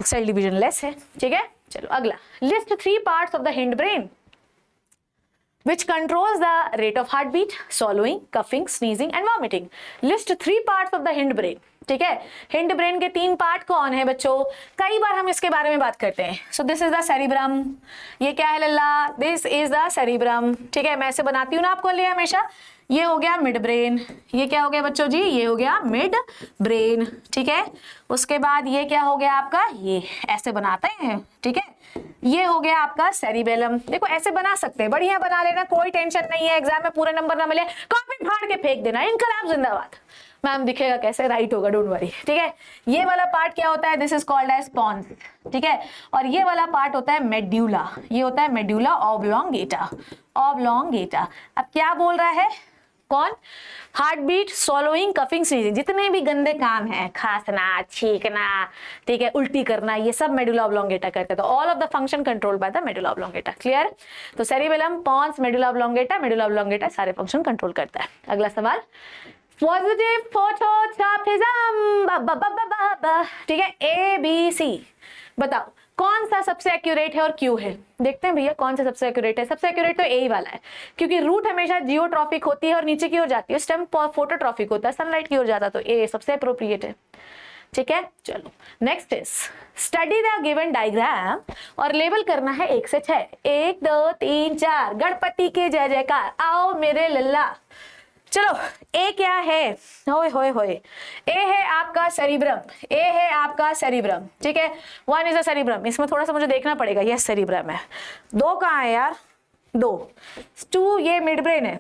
सेल डिवीजन लेस है। ठीक है, चलो अगला। List 3 parts of the hind brain which controls the rate of heartbeat, swallowing, coughing, sneezing and vomiting. List 3 parts of the hind brain. ठीक है, हिंड ब्रेन के 3 पार्ट कौन है बच्चों? कई बार हम इसके बारे में बात करते हैं। So this is the cerebrum, ये क्या है लल्ला? This is the cerebrum. ठीक है, मैं ऐसे बनाती हूँ ना आपको लिए हमेशा। ये हो गया मिड ब्रेन, ये क्या हो गया बच्चों जी? ये हो गया मिड ब्रेन। ठीक है, उसके बाद ये क्या हो गया आपका? ये ऐसे बनाते हैं। ठीक है, ये हो गया आपका सेरिबेलम। देखो ऐसे बना सकते हैं, बढ़िया बना लेना, कोई टेंशन नहीं है। एग्जाम में पूरे नंबर ना मिले, कॉपी फाड़ के फेंक देना, इनकलाब जिंदाबाद। मैम दिखेगा कैसे, राइट होगा, डोंट वरी। ठीक है, ये वाला पार्ट क्या होता है? This is called as pons. ठीक है, और ये वाला पार्ट होता है मेड्यूला, ये होता है मेड्यूला ऑब्लोंगेटा, ऑब्लोंगेटा। अब क्या बोल रहा है? कौन? Heart beat, swallowing, coughing, sneezing, जितने भी गंदे काम हैं, खांसना, छींकना, ठीक है, उल्टी करना, ये सब मेडुला ऑब्लोंगेटा करता है। तो all of the function controlled by the medulla oblongata. Clear? तो सेरिबेलम, पॉन्स, मेडुला ऑब्लोंगेटा सारे फंक्शन कंट्रोल करता है। अगला सवाल, पॉजिटिव फोटोट्रॉपिज्म। ठीक है, ABC बताओ कौन सा सबसे एक्यूरेट है और क्यों है? देखते हैं भैया कौन सा सबसे एक्यूरेट है। सबसे एक्यूरेट तो ए वाला है, क्योंकि रूट हमेशा जियोट्रॉफिक होती है और नीचे की ओर जाती है, स्टेम फोटोट्रॉफिक होता है, सनलाइट की ओर जाता, तो ए सबसे अप्रोप्रिएट है। ठीक है, चलो next is study the given diagram और लेबल करना है 1 से 6। 1 2 3 4 गणपति के जय जयकार, आओ मेरे लल्ला। चलो ए क्या है? होए होए होए, ए है आपका सेरिब्रम, ए है आपका सेरिब्रम। ठीक है, 1 इज अ सेरिब्रम। इसमें थोड़ा सा मुझे देखना पड़ेगा, यस सेरिब्रम है। 2 कहाँ है यार? 2 2 ये मिड ब्रेन है,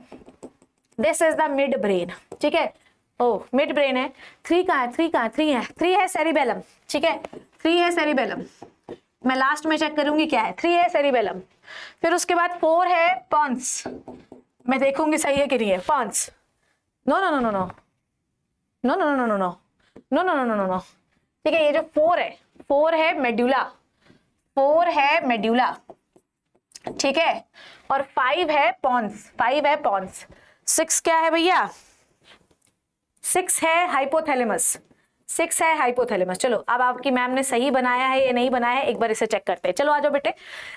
this is the mid brain. ठीक है, ओ मिड ब्रेन है। 3 कहाँ है? 3 कहाँ है? 3 है, 3 है सेरिबेलम। ठीक है, 3 है सेरिबेलम, मैं लास्ट में चेक करूंगी क्या है। 3 है सेरिबेलम, फिर उसके बाद 4 है पॉन्स, मैं देखूंगी सही है कि नहीं है। Pons, no no no no no no no no no no no no no no no. ठीक है, ये जो 4 है, 4 है मेड्यूला, 4 है मेड्यूला। ठीक है, और 5 है पॉन्स, 5 है पॉन्स। 6 क्या है भैया? 6 है हाइपोथैलेमस, 6 है हाइपोथैलेमस। चलो अब आपकी मैम ने सही बनाया है या नहीं बनाया है, एक बार इसे चेक करते हैं। चलो आ जाओ बेटे।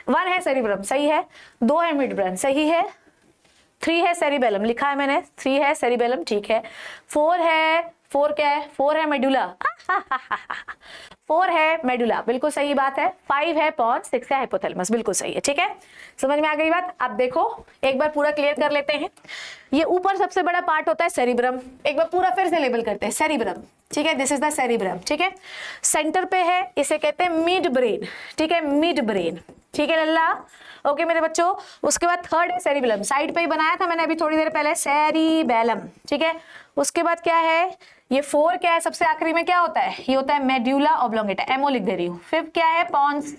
1 है सेरिब्रम, सही है। 2 है मिड ब्रेन, सही है। 3 है सेरिबेलम, लिखा है मैंने, 3 है सेरिबेलम, ठीक है। 4 है, 4 क्या है? 4 है मेडुला, 4 है मेडुला, बिल्कुल सही बात है। 5 है पॉन्स, 6 है हाइपोथैलेमस, बिल्कुल सही है। ठीक है, समझ में आ गई बात? अब देखो एक बार पूरा क्लियर कर लेते हैं। ये ऊपर सबसे बड़ा पार्ट होता है सेरिब्रम, एक बार पूरा फिर से लेबल करते हैं, सेरिब्रम। ठीक है, दिस इज द सेरिब्रम। ठीक है, सेंटर पे है, इसे कहते हैं मिड ब्रेन। ठीक है, मिड ब्रेन। ठीक है लल्ला, ओके मेरे बच्चों। उसके बाद 3rd है सेरिबेलम, साइड पे ही बनाया था मैंने अभी थोड़ी देर पहले, सेरिबेलम। ठीक है, उसके बाद क्या है? ये 4 क्या है? सबसे आखिरी में क्या होता है? ये होता है मेड्यूला ऑब्लोंगेटा, एमओ लिख दे रही हूँ। 5 क्या है? Pons,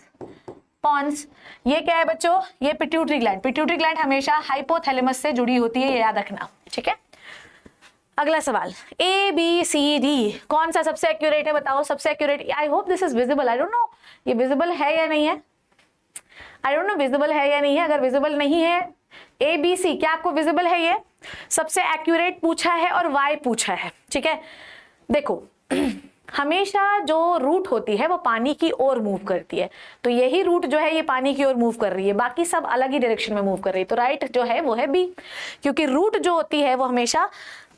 pons. ये क्या है बच्चों? ये पिट्यूटरी ग्लैंड, पिट्यूटरी ग्लैंड हमेशा हाइपोथैलेमस से जुड़ी होती है, ये याद रखना। ठीक है, अगला सवाल, ABCD कौन सा सबसे एक्यूरेट है? बताओ सबसे accurate. I hope this is visible, I don't know ये विजिबल है या नहीं है, आई डोंट नो विजिबल है या नहीं है। अगर विजिबल नहीं है ABC, क्या आपको विजिबल है? ये सबसे एक्यूरेट पूछा है और वाई पूछा है। ठीक है, देखो हमेशा जो रूट होती है वो पानी की ओर मूव करती है, तो यही रूट जो है ये पानी की ओर मूव कर रही है, बाकी सब अलग ही डायरेक्शन में मूव कर रही है, तो राइट जो है वो है बी, क्योंकि रूट जो होती है वो हमेशा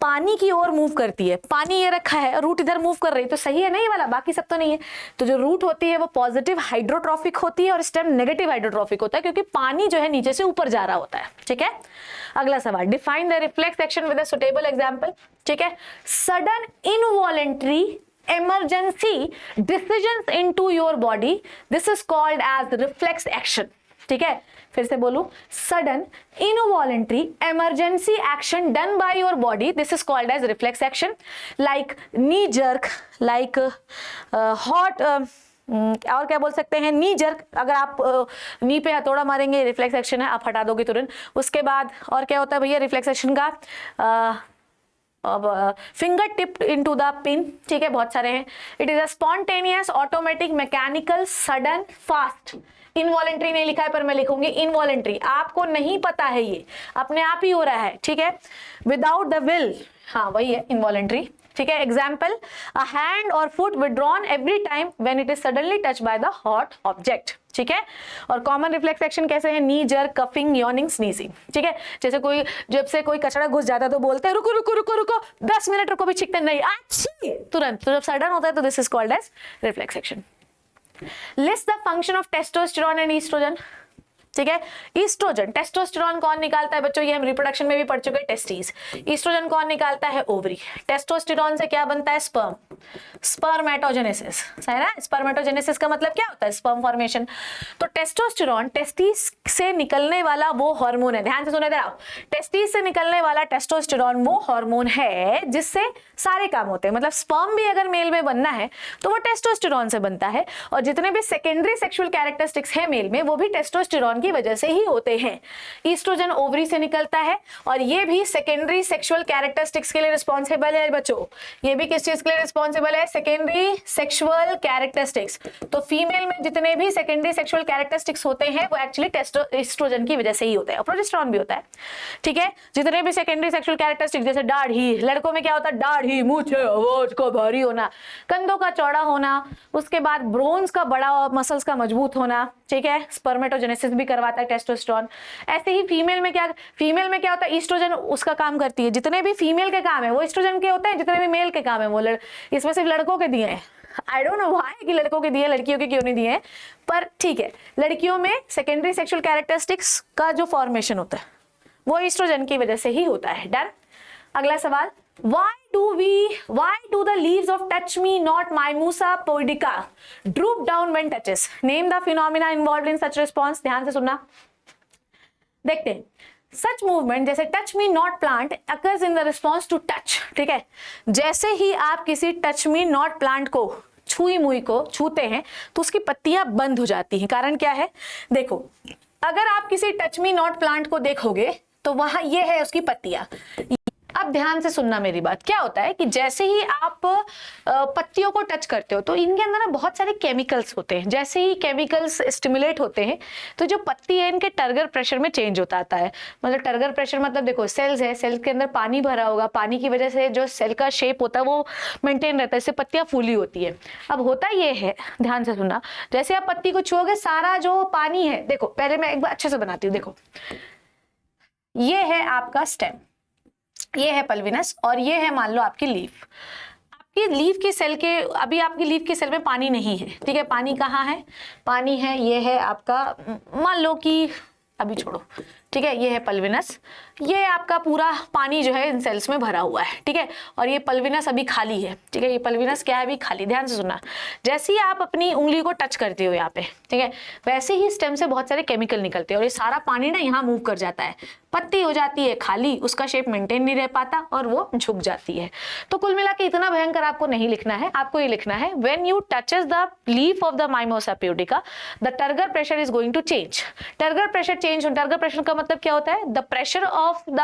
पानी की ओर मूव करती है। पानी ये रखा है, रूट इधर मूव कर रही है, तो सही है नहीं वाला, बाकी सब तो नहीं है। तो जो रूट होती है वो पॉजिटिव हाइड्रोट्रॉफिक होती है और स्टेम नेगेटिव हाइड्रोट्रॉफिक होता है, क्योंकि पानी जो है नीचे से ऊपर जा रहा होता है। ठीक है, अगला सवाल, define the reflex action with a suitable example. ठीक है, sudden involuntary emergency decisions into your body, this is called as reflex action। ठीक है, फिर से बोलूं, sudden involuntary emergency action done by your body, this is called as reflex action, like knee jerk, like hot और क्या बोल सकते हैं, नी जर्क, अगर आप नी पे हथौड़ा मारेंगे रिफ्लेक्स एक्शन है, आप हटा दोगे तुरंत। उसके बाद और क्या होता है भैया रिफ्लेक्स एक्शन का, finger tipped into the pin. ठीक है, बहुत सारे हैं। It is a spontaneous automatic mechanical sudden fast. Involuntary नहीं लिखा है पर मैं लिखूंगी इनवॉलेंट्री, आपको नहीं पता है, ये अपने आप ही हो रहा है। ठीक है, विदाउट द विल, हाँ वही है इनवॉलेंट्री। ठीक है, एग्जाम्पल, अ हैंड और foot withdrawn every time when it is suddenly touch by the hot object. ठीक है, और कॉमन रिफ्लेक्स एक्शन कैसे है, नी जर्क, कफिंग, यॉर्निंग, स्नीजिंग। ठीक है, जैसे कोई जब से कोई कचरा घुस जाता है तो बोलते हैं रुको रुको रुको रुको 10 मिनट रुको, भी छिकते नहीं, अच्छी तुरंत। तो जब सडन होता है तो this is called as reflex action. List the function of testosterone and oestrogen. ठीक है, ईस्ट्रोजन, टेस्टोस्टेरोन कौन निकालता है बच्चों, ये हम रिप्रोडक्शन में भी पढ़ चुके हैं, टेस्टिस। ईस्ट्रोजन कौन निकालता है, ओवरी। टेस्टोस्टेरोन से क्या बनता है, स्पर्म, स्पर्मेटोजेनेसिस, है ना। स्पर्मेटोजेनेसिस का मतलब क्या होता है, स्पर्म फॉर्मेशन। तो टेस्टोस्टेरोन टेस्टिस से निकलने वाला वो हार्मोन है, ध्यान से सुने इधर आओ, टेस्टिस से निकलने वाला टेस्टोस्टेरोन वो हार्मोन है जिससे सारे काम होते हैं। मतलब स्पर्म भी अगर मेल में बनना है तो वो टेस्टोस्टेरोन से बनता है, और जितने भी सेकेंडरी सेक्सुअल कैरेक्टरिस्टिक्स है मेल में वो भी टेस्टोस्टेरोन की वजह से ही होते हैं। ईस्ट्रोजन ओवरी से निकलता है, और ये भी सेकेंडरी सेक्सुअल कैरेक्टरिस्टिक्स के लिए रिस्पॉन्सिबल है बच्चों। ये भी किस चीज के लिए रिस्पॉन्सिबल है, सेकेंडरी सेक्सुअल कैरेक्टरिस्टिक्स। तो फीमेल में जितने भी सेकेंडरी सेक्सुअल कैरेक्टरिस्टिक्स होते हैं वो एक्चुअली ईस्ट्रोजन की वजह से ही होता है, और प्रोजेस्टेरॉन भी होता है। ठीक है, जितने भी सेकेंडरी सेक्सुअल कैरेक्टरिस्टिक्स, जैसे दाढ़ी, लड़कों में क्या होता है, दाढ़ी, मूछें, आवाज का भारी होना, कंधों का चौड़ा होना, उसके बाद ब्रोन्स का बड़ा, मसल्स का मजबूत होना। ठीक है, स्पर्मेटोजेनेसिस भी करवाता है टेस्टोस्टेरोन। ऐसे ही फीमेल में क्या होता है, ईस्ट्रोजन उसका काम करती है। जितने भी फीमेल के काम है वो ईस्ट्रोजन के होते हैं, जितने भी मेल के काम है वो इसमें सिर्फ लड़कों के दिए हैं। आई डोंट नो व्हाई कि लड़कों के दिए, लड़कियों के क्यों नहीं दिए हैं, पर ठीक है, लड़कियों में सेकेंडरी सेक्सुअल कैरेक्टरिस्टिक्स का जो फॉर्मेशन होता है वो ईस्ट्रोजन की वजह से ही होता है। डन। अगला सवाल, why do the leaves of touch me not mimosa pudica droop down when touches? Name the phenomena involved in such response। ध्यान से सुनना, देखते हैं। सच मूवमेंट जैसे touch me not plant occurs in the response to touch. ठीक है, जैसे ही आप किसी टच मी नॉट प्लांट को, छुई मुई को छूते हैं तो उसकी पत्तियां बंद हो जाती हैं। कारण क्या है, देखो, अगर आप किसी टच मी नॉट प्लांट को देखोगे तो वहां ये है उसकी पत्तियां। अब ध्यान से सुनना मेरी बात, क्या होता है कि जैसे ही आप पत्तियों को टच करते हो तो इनके अंदर ना बहुत सारे केमिकल्स होते हैं। जैसे ही केमिकल्स स्टिमुलेट होते हैं तो जो पत्ती है इनके टर्गर प्रेशर में चेंज होता आता है। मतलब टर्गर प्रेशर मतलब देखो, सेल्स है, सेल्स के अंदर पानी भरा होगा, पानी की वजह से जो सेल का शेप होता है वो मेंटेन रहता है, इससे पत्तियां फूली होती है। अब होता ये है, ध्यान से सुनना, जैसे आप पत्ती को छुओगे सारा जो पानी है, देखो पहले मैं एक बार अच्छे से बनाती हूँ। देखो, ये है आपका स्टेम, ये है पल्विनस, और ये है मान लो आपकी लीफ। आपकी लीफ की सेल के, अभी आपकी लीफ की सेल में पानी नहीं है। ठीक है, पानी कहाँ है, पानी है, ये है आपका, मान लो कि अभी छोड़ो, ठीक है, ये है पल्विनस, ये आपका पूरा पानी जो है इन सेल्स में भरा हुआ है। ठीक है, और ये पल्विनस अभी खाली है। ठीक है, ये पल्विनस क्या है, अभी खाली। ध्यान से सुनना, जैसे ही आप अपनी उंगली को टच करते हो यहाँ पे, ठीक है, वैसे ही स्टेम से बहुत सारे केमिकल निकलते हैं और ये सारा पानी ना यहाँ मूव कर जाता है, पत्ती हो जाती है खाली, उसका शेप मेंटेन नहीं रह पाता और वो झुक जाती है। तो कुल मिला के इतना भयंकर आपको नहीं लिखना है, आपको ये लिखना है when you touches the leaf of the mimosa pudica the turgor pressure is going to change. Turgor pressure change, turgor pressure का मतलब क्या होता है, the pressure of the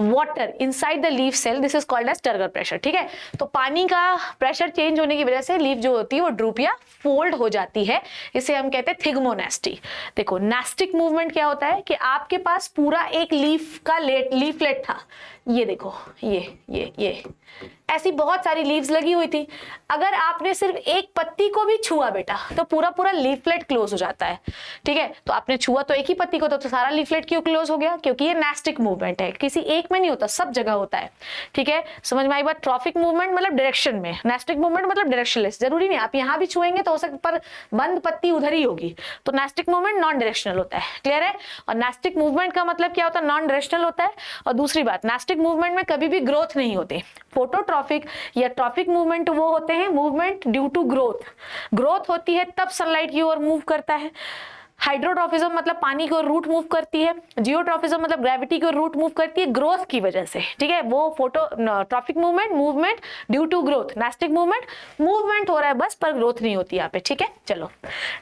water inside the leaf cell, this is called as turgor pressure. ठीक है, तो पानी का प्रेशर चेंज होने की वजह से लीफ जो होती है वो ड्रूप या फोल्ड हो जाती है, इसे हम कहते हैं थिग्मोनेस्टी। देखो, नेस्टिक मूवमेंट क्या होता है कि आपके पास पूरा एक लीफ का लीफलेट था, ये देखो, ये ऐसी बहुत सारी लीव्स लगी हुई थी। अगर आपने सिर्फ एक पत्ती को भी छुआ बेटा तो पूरा पूरा लीफलेट क्लोज हो जाता है, ठीक है। तो आपने छुआ तो एक ही पत्ती को, तो सारा लीफलेट क्यों क्लोज हो गया? क्योंकि ये नेस्टिक मूवमेंट है, किसी एक में नहीं होता, सब जगह होता है, ठीक है। समझ में आई बात? ट्रॉफिक मूवमेंट मतलब डायरेक्शन में, नेस्टिक मूवमेंट मतलब डायरेक्शनलेस। जरूरी नहीं आप यहाँ भी छुएंगे तो हो सकता पर बंद पत्ती उधर ही होगी, तो नेस्टिक मूवमेंट नॉन डायरेक्शनल होता है। क्लियर है? और नेस्टिक मूवमेंट का मतलब क्या होता है? नॉन डायरेक्शनल होता है। और दूसरी बात, नेस्टिक मूवमेंट में कभी भी ग्रोथ नहीं होती। फोटोट्रॉफिक या ट्रॉफिक मूवमेंट वो होते हैं movement due to growth. Growth होती है तब सनलाइट की ओर मूव करता है। हाइड्रोट्रॉफिज्म मतलब पानी की ओर रूट मूव करती है। जियोट्रॉफिज्म मतलब ग्रेविटी की ओर रूट मूव करती है ग्रोथ की वजह से, ठीक है। वो phototropic movement due to growth. Nastic movement हो रहा है बस, पर ग्रोथ नहीं होती यहाँ पे, ठीक है। चलो,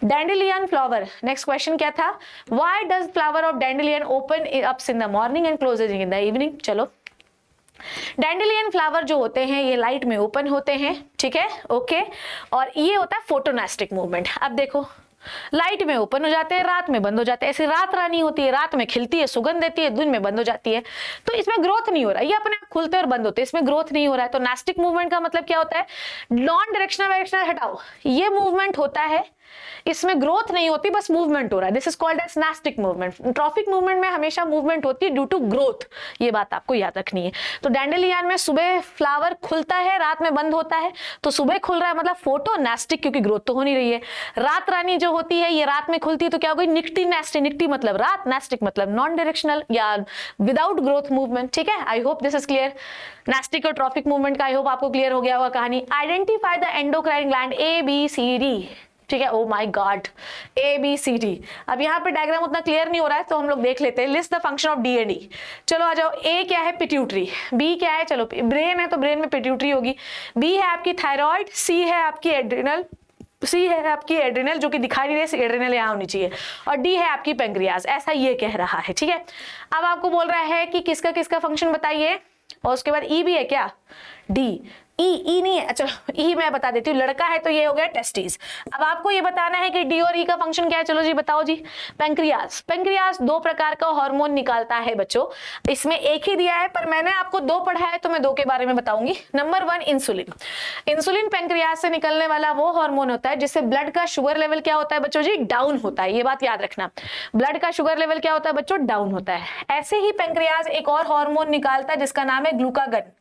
डैंडेलियन फ्लावर, नेक्स्ट क्वेश्चन क्या था? Why does flower of dandelion open ups in the morning and closes in the evening? चलो, डैंडेलियन फ्लावर जो होते हैं ये लाइट में ओपन होते हैं, ठीक है, ओके। और ये होता है फोटोनेस्टिक मूवमेंट। अब देखो, लाइट में ओपन हो जाते हैं, रात में बंद हो जाते हैं। ऐसी रात रानी होती है, रात में खिलती है, सुगंध देती है, दिन में बंद हो जाती है। तो इसमें ग्रोथ नहीं हो रहा है, ये अपने आप खुलते और बंद होते हैं, इसमें ग्रोथ नहीं हो रहा है। तो नेस्टिक मूवमेंट का मतलब क्या होता है? नॉन डायरेक्शनल हटाओ, ये मूवमेंट होता है, इसमें ग्रोथ नहीं होती, बस मूवमेंट हो रहा है। This is called as nastic movement. Tropic movement में हमेशा मूवमेंट होती है ड्यू टू ग्रोथ, ये बात आपको याद रखनी है। तो डैंडेलियन में सुबह फ्लावर खुलता है, रात में बंद होता है। तो सुबह खुल रहा है मतलब फोटो नेस्टिक, क्योंकि ग्रोथ तो हो नहीं रही है। रात रानी जो होती है ये रात में खुलती है, तो क्या हो गई? निक्टी नेस्टिक। निक्टी मतलब रात, नेस्टिक मतलब नॉन डायरेक्शनल या विदाउट ग्रोथ मूवमेंट, ठीक है। I hope this is clear. Nastic और ट्रॉफिक मूवमेंट का आई होप आपको क्लियर हो गया होगा कहानी। Identify the endocrine gland ABCD, ठीक है। Oh my God, ABCD। अब यहाँ पे डायग्राम उतना क्लियर नहीं हो रहा है तो हम लोग देख लेते हैं। List the function of D and E। चलो आ जाओ। A क्या है? पिट्यूटरी। B क्या है? चलो, ब्रेन है तो ब्रेन में पिट्यूटरी होगी। B है आपकी थायराइड। C है आपकी एड्रिनल। जो कि दिखाई नहीं रही, एड्रिनल यहाँ होनी चाहिए। और D है आपकी पेंक्रियाज। ऐसा ये कह रहा है, ठीक है। अब आपको बोल रहा है कि किसका किसका फंक्शन बताइए, और उसके बाद E भी है क्या? D। ई नहीं है, अच्छा ई मैं बता देती हूँ। लड़का है तो ये हो गया टेस्टिस। अब आपको ये बताना है कि डी और ई का फंक्शन क्या है। चलो जी बताओ जी। पेंक्रियाज दो प्रकार का हार्मोन निकालता है बच्चों, इसमें एक ही दिया है पर मैंने आपको दो पढ़ा है तो मैं दो के बारे में बताऊंगी। Number 1 insulin. इंसुलिन पेंक्रियाज से निकलने वाला वो हार्मोन होता है जिससे ब्लड का शुगर लेवल क्या होता है बच्चों जी? डाउन होता है। ये बात याद रखना, ब्लड का शुगर लेवल क्या होता है बच्चों? डाउन होता है। ऐसे ही पेंक्रियाज एक और हार्मोन निकालता है जिसका नाम है ग्लूकागन।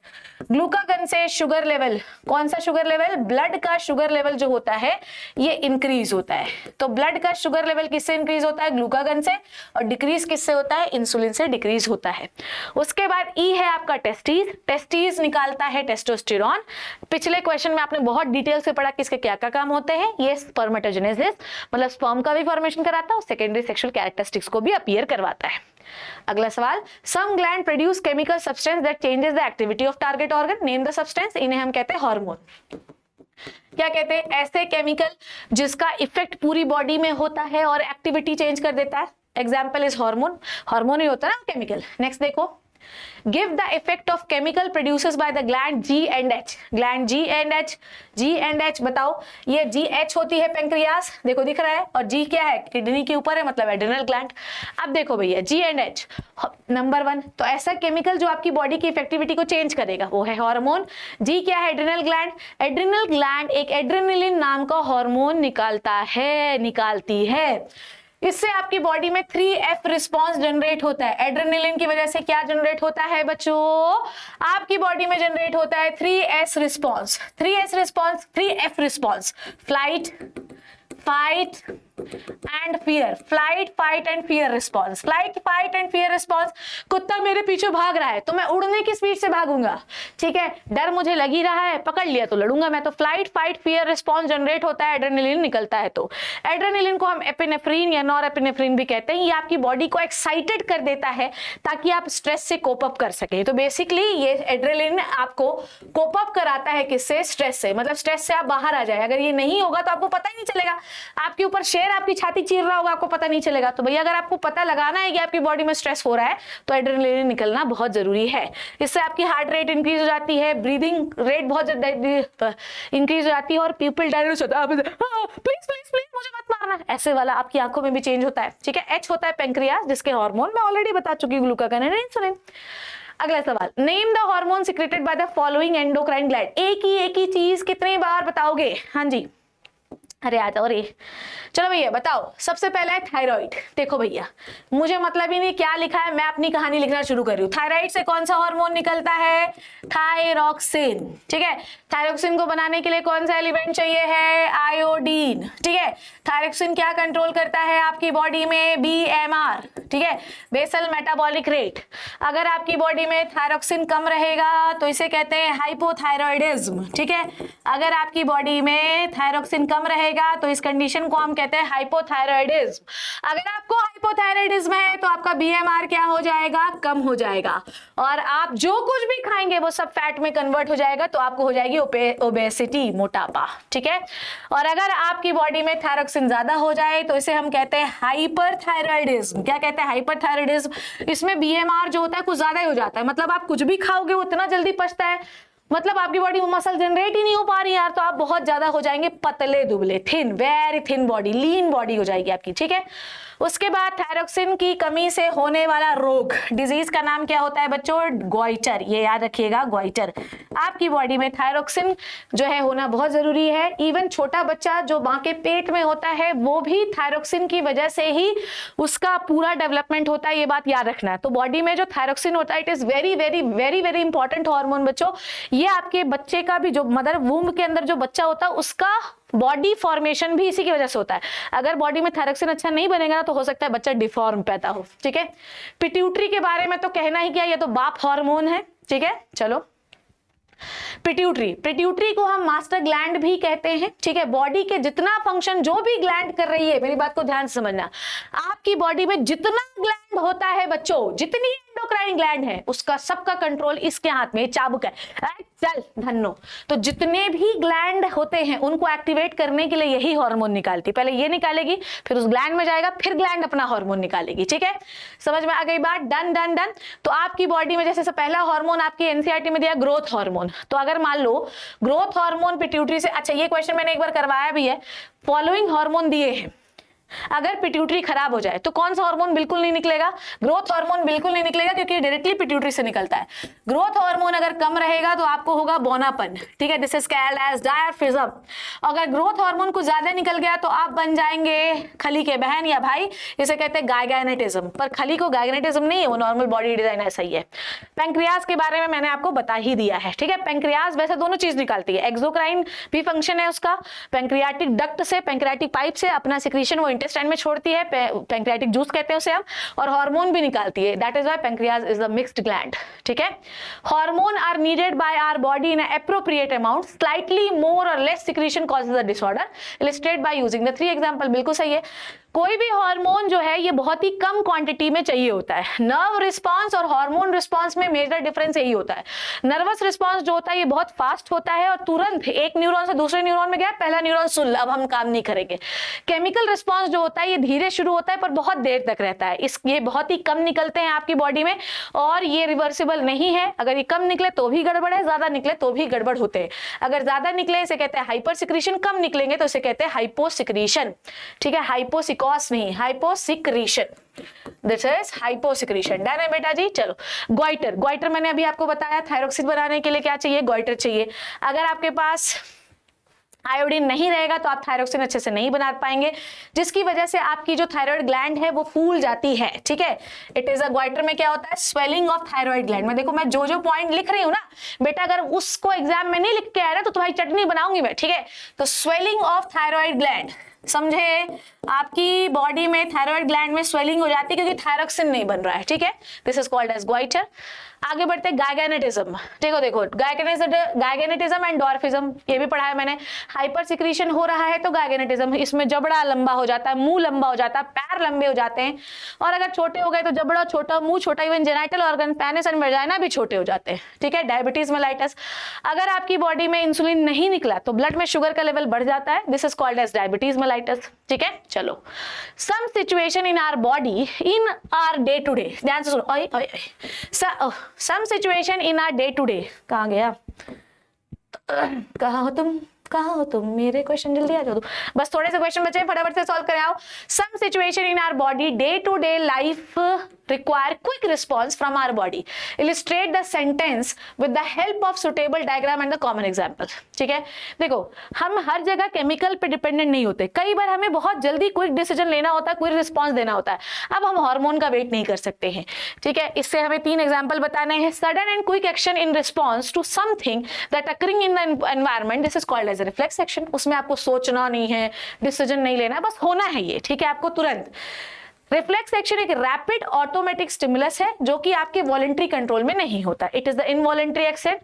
ग्लूकागन से शुगर लेवल, कौन सा शुगर लेवल? ब्लड का शुगर लेवल जो होता है ये इंक्रीज होता है। तो ब्लड का शुगर लेवल किससे इंक्रीज होता है? ग्लूकागन से। और डिक्रीज किससे होता है? इंसुलिन से डिक्रीज होता है। उसके बाद ई है आपका टेस्टिस निकालता है टेस्टोस्टेरोन। पिछले क्वेश्चन में आपने बहुत डिटेल से पढ़ा कि इसके क्या क्या काम होते हैं। ये स्पर्मेटोजेनेसिस मतलब स्पर्म का भी फॉर्मेशन कराता है और सेकेंडरी सेक्सुअल कैरेक्टरिस्टिक्स को भी अपीयर करवाता है। अगला सवाल, some gland produce chemical substance that changes the activity of target organ, name the substance. इन्हें हम कहते हैं हार्मोन। क्या कहते हैं? ऐसे केमिकल जिसका इफेक्ट पूरी बॉडी में होता है और एक्टिविटी चेंज कर देता है। Example is hormone. हार्मोन ही होता है ना केमिकल। नेक्स्ट देखो, give the effect of chemical produces by the gland G and H। Gland G and H बताओ। ये GH होती है पेंक्रियाज, देखो दिख रहा है, और G क्या है? किडनी के ऊपर है, मतलब एड्रिनल ग्लैंड। अब देखो भैया G and H नंबर 1, तो ऐसा केमिकल जो आपकी बॉडी की इफेक्टिविटी को चेंज करेगा वो है हार्मोन। G क्या है? Adrenal gland. एड्रिनल ग्लैंड एक एड्रेनलिन नाम का हार्मोन निकालती है। इससे आपकी बॉडी में 3F रिस्पॉन्स जनरेट होता है। एड्रेनलिन की वजह से क्या जनरेट होता है बच्चों? आपकी बॉडी में जनरेट होता है 3F response, flight, fight and fear. Flight, fight and fear response. Flight, fight and fear response. कुत्ता मेरे पीछे भाग रहा है तो मैं उड़ने की स्पीड से भागूंगा, ठीक है। डर मुझे लग ही रहा है, पकड़ लिया तो लड़ूंगा मैं। तो flight, fight, fear response generate होता है, एड्रेनलिन निकलता है। तो एड्रेनलिन को हम एपिनेफ्रिन या नॉरएपिनेफ्रिन भी कहते हैं। ये आपकी बॉडी को एक्साइटेड कर देता है ताकि आप स्ट्रेस से कोप अप कर सके। तो बेसिकली ये एड्रेनलिन आपको कोप अप कराता है किससे? स्ट्रेस से। मतलब स्ट्रेस से आप बाहर आ जाए। अगर ये नहीं होगा तो आपको पता ही नहीं चलेगा। आपके ऊपर शेर आपकी छाती चीर रहा होगा, आपको पता नहीं चलेगा। तो भैया अगर आपको पता लगाना है कि आपकी बॉडी में स्ट्रेस हो रहा है तो एड्रेनलिन निकलना बहुत जरूरी है। इससे आपकी हार्ट रेट इंक्रीज हो जाती है, ब्रीदिंग रेट बहुत इंक्रीज हो जाती है और पीपल डायरेक्ट होता है, प्लीज प्लीज प्लीज मुझे मत मारना, ऐसे वाला आपकी आंखों में भी चेंज होता है, ठीक है। H होता है पेंक्रियाज जिसके हार्मोन मैं ऑलरेडी बता चुकी हूँ, ग्लूकागन एंड इंसुलिन। अगला सवाल, name the hormone secreted by the following endocrine gland. एक ही चीज कितने बार बताओगे? हाँ जी, अरे आ जाओ रे। चलो भैया बताओ, सबसे पहला है थायराइड। देखो भैया, मुझे मतलब ही नहीं क्या लिखा है, मैं अपनी कहानी लिखना शुरू कर रही हूँ। थायराइड से कौन सा हार्मोन निकलता है? थायरोक्सिन। ठीक है, थायरोक्सिन को बनाने के लिए कौन सा एलिमेंट चाहिए है? आयोडीन। ठीक है, थायरोक्सिन क्या कंट्रोल करता है आपकी बॉडी में? बीएमआर। ठीक है, बेसल मेटाबॉलिक रेट। अगर आपकी बॉडी में थायरोक्सिन कम रहेगा तो इसे कहते हैं हाइपोथायरॉयडिज्म। ठीक है, अगर आपकी बॉडी में थायरोक्सिन कम रहेगा तो इस कंडीशन को हम कहते हैं हाइपोथायरॉयडिज्म। अगर आपको हाइपोथायरॉयडिज्म है तो आपका बीएमआर क्या हो जाएगा? कम हो जाएगा, और आप जो कुछ भी खाएंगे वो सब फैट में कन्वर्ट हो जाएगा, तो आपको हो जाएगी ओबेसिटी, मोटापा। ठीक है, और अगर आपकी बॉडी में थायरोक्सिन ज्यादा हो जाए तो इसे हम कहते हैं हाइपरथायरॉयडिज्म। क्या कहते हैं? हाइपरथायरॉयडिज्म। इसमें बीएमआर जो होता है कुछ ज्यादा ही हो जाता है, मतलब आप कुछ भी खाओगे वो इतना जल्दी पचता है, मतलब आपकी बॉडी में मसल जनरेट ही नहीं हो पा रही यार, तो आप बहुत ज्यादा हो जाएंगे पतले दुबले, thin, very thin body, lean body हो जाएगी आपकी। ठीक है, उसके बाद थायरोक्सिन की कमी से होने वाला रोग, डिजीज का नाम क्या होता है बच्चों? ग्वाइटर। ये याद रखिएगा, ग्वाइटर। आपकी बॉडी में थायरोक्सिन जो है होना बहुत जरूरी है। इवन छोटा बच्चा जो मां के पेट में होता है वो भी थायरोक्सिन की वजह से ही उसका पूरा डेवलपमेंट होता है, ये बात याद रखना है। तो बॉडी में जो थायरोक्सिन होता है it is very very very very important hormone बच्चों। ये आपके बच्चे का भी, जो मदर वूम्ब के अंदर जो बच्चा होता है उसका बॉडी फॉर्मेशन भी इसी की वजह से होता है। अगर बॉडी में थायरोक्सिन अच्छा नहीं बनेगा ना तो हो सकता है बच्चा डिफॉर्म पैदा हो। ठीक है, पिट्यूटरी के बारे में तो कहना ही क्या, ये तो बाप हार्मोन है। ठीक है, चलो पिट्यूटरी को हम मास्टर ग्लैंड भी कहते हैं। ठीक है, बॉडी के जितना फंक्शन जो भी ग्लैंड कर रही है, मेरी बात को ध्यान से समझना, आपकी बॉडी में जितना ग्लैंड होता है बच्चों, जितनी एंडोक्राइन ग्लैंड है उसका सबका कंट्रोल इसके हाथ में, चाबुक है। चल धन्नो, तो जितने भी ग्लैंड होते हैं उनको एक्टिवेट करने के लिए यही हार्मोन निकालती, पहले ये निकालेगी फिर उस ग्लैंड में जाएगा, फिर ग्लैंड अपना हार्मोन निकालेगी। ठीक है, समझ में आ गई बात? Done done done. तो आपकी बॉडी में जैसे पहला हार्मोन आपकी एनसीईआरटी में दिया ग्रोथ हार्मोन, तो अगर मान लो ग्रोथ हार्मोन पिट्यूटरी से, अच्छा ये क्वेश्चन मैंने एक बार करवाया भी है, फॉलोइंग हार्मोन दिए हैं, अगर पिट्यूटरी खराब हो जाए तो कौन सा हार्मोन बिल्कुल नहीं निकलेगा? ग्रोथ हार्मोन बिल्कुल नहीं निकलेगा, क्योंकि डायरेक्टली पिट्यूटरी से निकलता है। ग्रोथ हार्मोन अगर कम रहेगा तो आपको होगा बौनापन। ठीक है, दिस इज कॉल्ड एज डायफिज्म। अगर ग्रोथ हार्मोन कुछ ज्यादा निकल गया तो आप बन जाएंगे खली के बहन या भाई, इसे कहते हैं गायगैनेटिज्म। पर खली को गायगैनेटिज्म नहीं है, वो नॉर्मल बॉडी डिजाइन ऐसा ही है। पेंक्रियाज के बारे में मैंने आपको बता ही दिया है। ठीक है, पेंक्रियाज वैसे दोनों चीज निकालती है, एक्सोक्राइन भी फंक्शन है उसका, पेंक्रियाटिक डक्ट से, पेंक्रियाटिक पाइप से अपना सिक्रीशन वो इंटेस्टाइन में छोड़ती है, पेंक्रियाटिक जूस कहते हैं उसे हम, और हार्मोन भी निकालती है। That is why pancreas is the mixed gland. ठीक है, hormone are needed by our body in appropriate amount, slightly more और less secretion causes the disorder, illustrate by using the 3 example. बिल्कुल सही है, कोई भी हार्मोन जो है ये बहुत ही कम क्वांटिटी में चाहिए होता है। नर्व रिस्पांस और हार्मोन रिस्पांस में मेजर डिफरेंस यही होता है। नर्वस रिस्पांस जो होता है ये बहुत फास्ट होता है और तुरंत एक न्यूरॉन से दूसरे न्यूरॉन में गया, पहला न्यूरॉन सुन, अब हम काम नहीं करेंगे। केमिकल रिस्पांस जो होता है ये धीरे शुरू होता है पर बहुत देर तक रहता है, ये बहुत ही कम निकलते हैं आपकी बॉडी में और ये रिवर्सिबल नहीं है। अगर ये कम निकले तो भी गड़बड़ है, ज्यादा निकले तो भी गड़बड़ होते हैं। अगर ज्यादा निकले इसे कहते हैं हाइपर सिक्रीशन, कम निकलेंगे तो इसे कहते हैं हाइपोसिक्रीशन। ठीक है, हाइपोसिकॉस नहीं, hyposecretion, this is hyposecretion. Done है बेटा जी। चलो ग्वाइटर, ग्वाइटर मैंने अभी आपको बताया, थायरोक्सिन बनाने के लिए क्या चाहिए? ग्वाइटर चाहिए। अगर आपके पास आयोडीन नहीं रहेगा तो आप थायरोक्सिन अच्छे से नहीं बना पाएंगे, जिसकी वजह से आपकी जो थायराइड ग्लैंड है वो फूल जाती है। ठीक है, इट इज अ ग्वाइटर में क्या होता है? Swelling of thyroid gland. मैं देखो मैं जो पॉइंट लिख रही हूँ ना बेटा, अगर उसको एग्जाम में नहीं लिख के आया ना तो तुम्हारी चटनी बनाऊंगी मैं। ठीक है, तो स्वेलिंग ऑफ थायराइड ग्लैंड, समझे? आपकी बॉडी में थायराइड ग्लैंड में स्वेलिंग हो जाती है क्योंकि थायरोक्सिन नहीं बन रहा है। ठीक है, this is called as goitre. आगे बढ़ते हैं गायगैनेटिज्म। देखो गायगैनेटिज्म एंड डॉर्फिज्म, ये भी पढ़ा है मैंने। हाइपर सिक्रीशन हो रहा है तो गायगैनेटिज्म, इसमें जबड़ा लंबा हो जाता है, मुंह लंबा हो जाता है, पैर लंबे हो जाते हैं, और अगर छोटे हो गए तो जबड़ा छोटा, मुंह छोटा, even genital organ, penis and vagina भी छोटे हो जाते हैं। ठीक है, डायबिटीज मेलाइटस। अगर आपकी बॉडी में इंसुलिन नहीं निकला तो ब्लड में शुगर का लेवल बढ़ जाता है, this is called as diabetes mellitus. ठीक है, चलो some situation in our body in our day to day, ध्यान से सुनो। Some situation in our day to day, कहाँ गया? कहाँ हो तुम, कहाँ हो तुम? मेरे क्वेश्चन जल्दी आ जाओ तुम, बस थोड़े से क्वेश्चन बचे, फटाफट से सॉल्व करें आओ। Some situation in our body day to day life require quick response from our body. Illustrate the sentence with the help of suitable diagram and the common example. ठीक है, देखो हम हर जगह केमिकल पे डिपेंडेंट नहीं होते, कई बार हमें बहुत जल्दी क्विक डिसीजन लेना होता है, क्विक रिस्पॉन्स देना होता है, अब हम हार्मोन का वेट नहीं कर सकते हैं। ठीक है, इससे हमें 3 एग्जांपल बताने हैं। Sudden and quick action in response to something that occurring in the environment, this is called as reflex action. उसमें आपको सोचना नहीं है, डिसीजन नहीं लेना है, बस होना है ये। ठीक है, आपको तुरंत। रिफ्लेक्स एक्शन एक रैपिड ऑटोमेटिक स्टिमुलस है जो कि आपके वॉलंटरी कंट्रोल में नहीं होता। It is the involuntary action.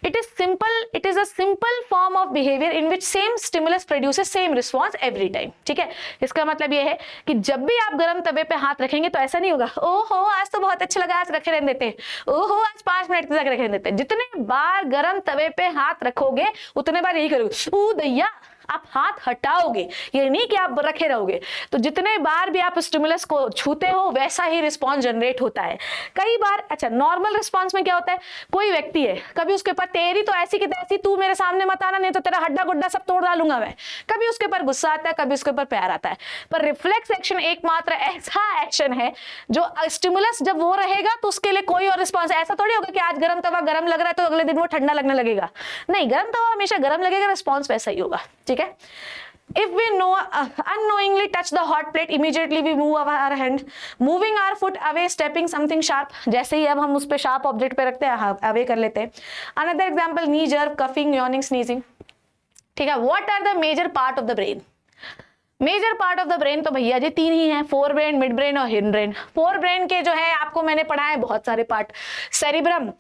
It is a simple form of behaviour in which same stimulus produces same response every time. ठीक है, इसका मतलब ये है कि जब भी आप गर्म तवे पे हाथ रखेंगे तो ऐसा नहीं होगा ओहो आज तो बहुत अच्छा लगा, आज रखे रहने देते, ओहो आज 5 मिनट तक रखे रहने देते। जितने बार गर्म तवे पे हाथ रखोगे उतने बार यही करोगे, ओ दैया, आप हाथ हटाओगे, ये नहीं कि आप रखे रहोगे। तो जितने बार भी आप स्टिमुलस को छूते हो वैसा ही रिस्पॉन्स जनरेट होता है। कई बार अच्छा नॉर्मल रिस्पॉन्स में क्या होता है, कोई व्यक्ति है, कभी उसके ऊपर तेरी तो ऐसी की तैसी, तू मेरे सामने मत आना नहीं तो तेरा हड्डा गुड्डा सब तोड़ डालूंगा मैं, कभी उसके ऊपर गुस्सा आता है, कभी उसके ऊपर प्यार आता है। पर रिफ्लेक्स एक्शन एकमात्र ऐसा एक्शन है जो स्टिमुलस जब वो रहेगा तो उसके लिए कोई और रिस्पॉन्स, ऐसा थोड़ी होगा कि आज गर्म तवा गर्म लग रहा है तो अगले दिन वो ठंडा लगने लगेगा, नहीं, गर्म तवा हमेशा गर्म लगेगा, रिस्पॉन्स वैसा ही होगा। ठीक है, if we unknowingly touch the hot plate, immediately we move our hand, moving our foot away, stepping something sharp, जैसे ही अब हम उस पे sharp object पे रखते हैं अवे कर लेते हैं। Another example, knee jerk, coughing, yawning, sneezing। ठीक है, what are the major part of the brain? Major part of the brain तो भैया जी 3 ही हैं, फोर ब्रेन, मिड ब्रेन और हिंड ब्रेन। फोर ब्रेन के जो है आपको मैंने पढ़ा है बहुत सारे पार्ट। सेरिब्रम,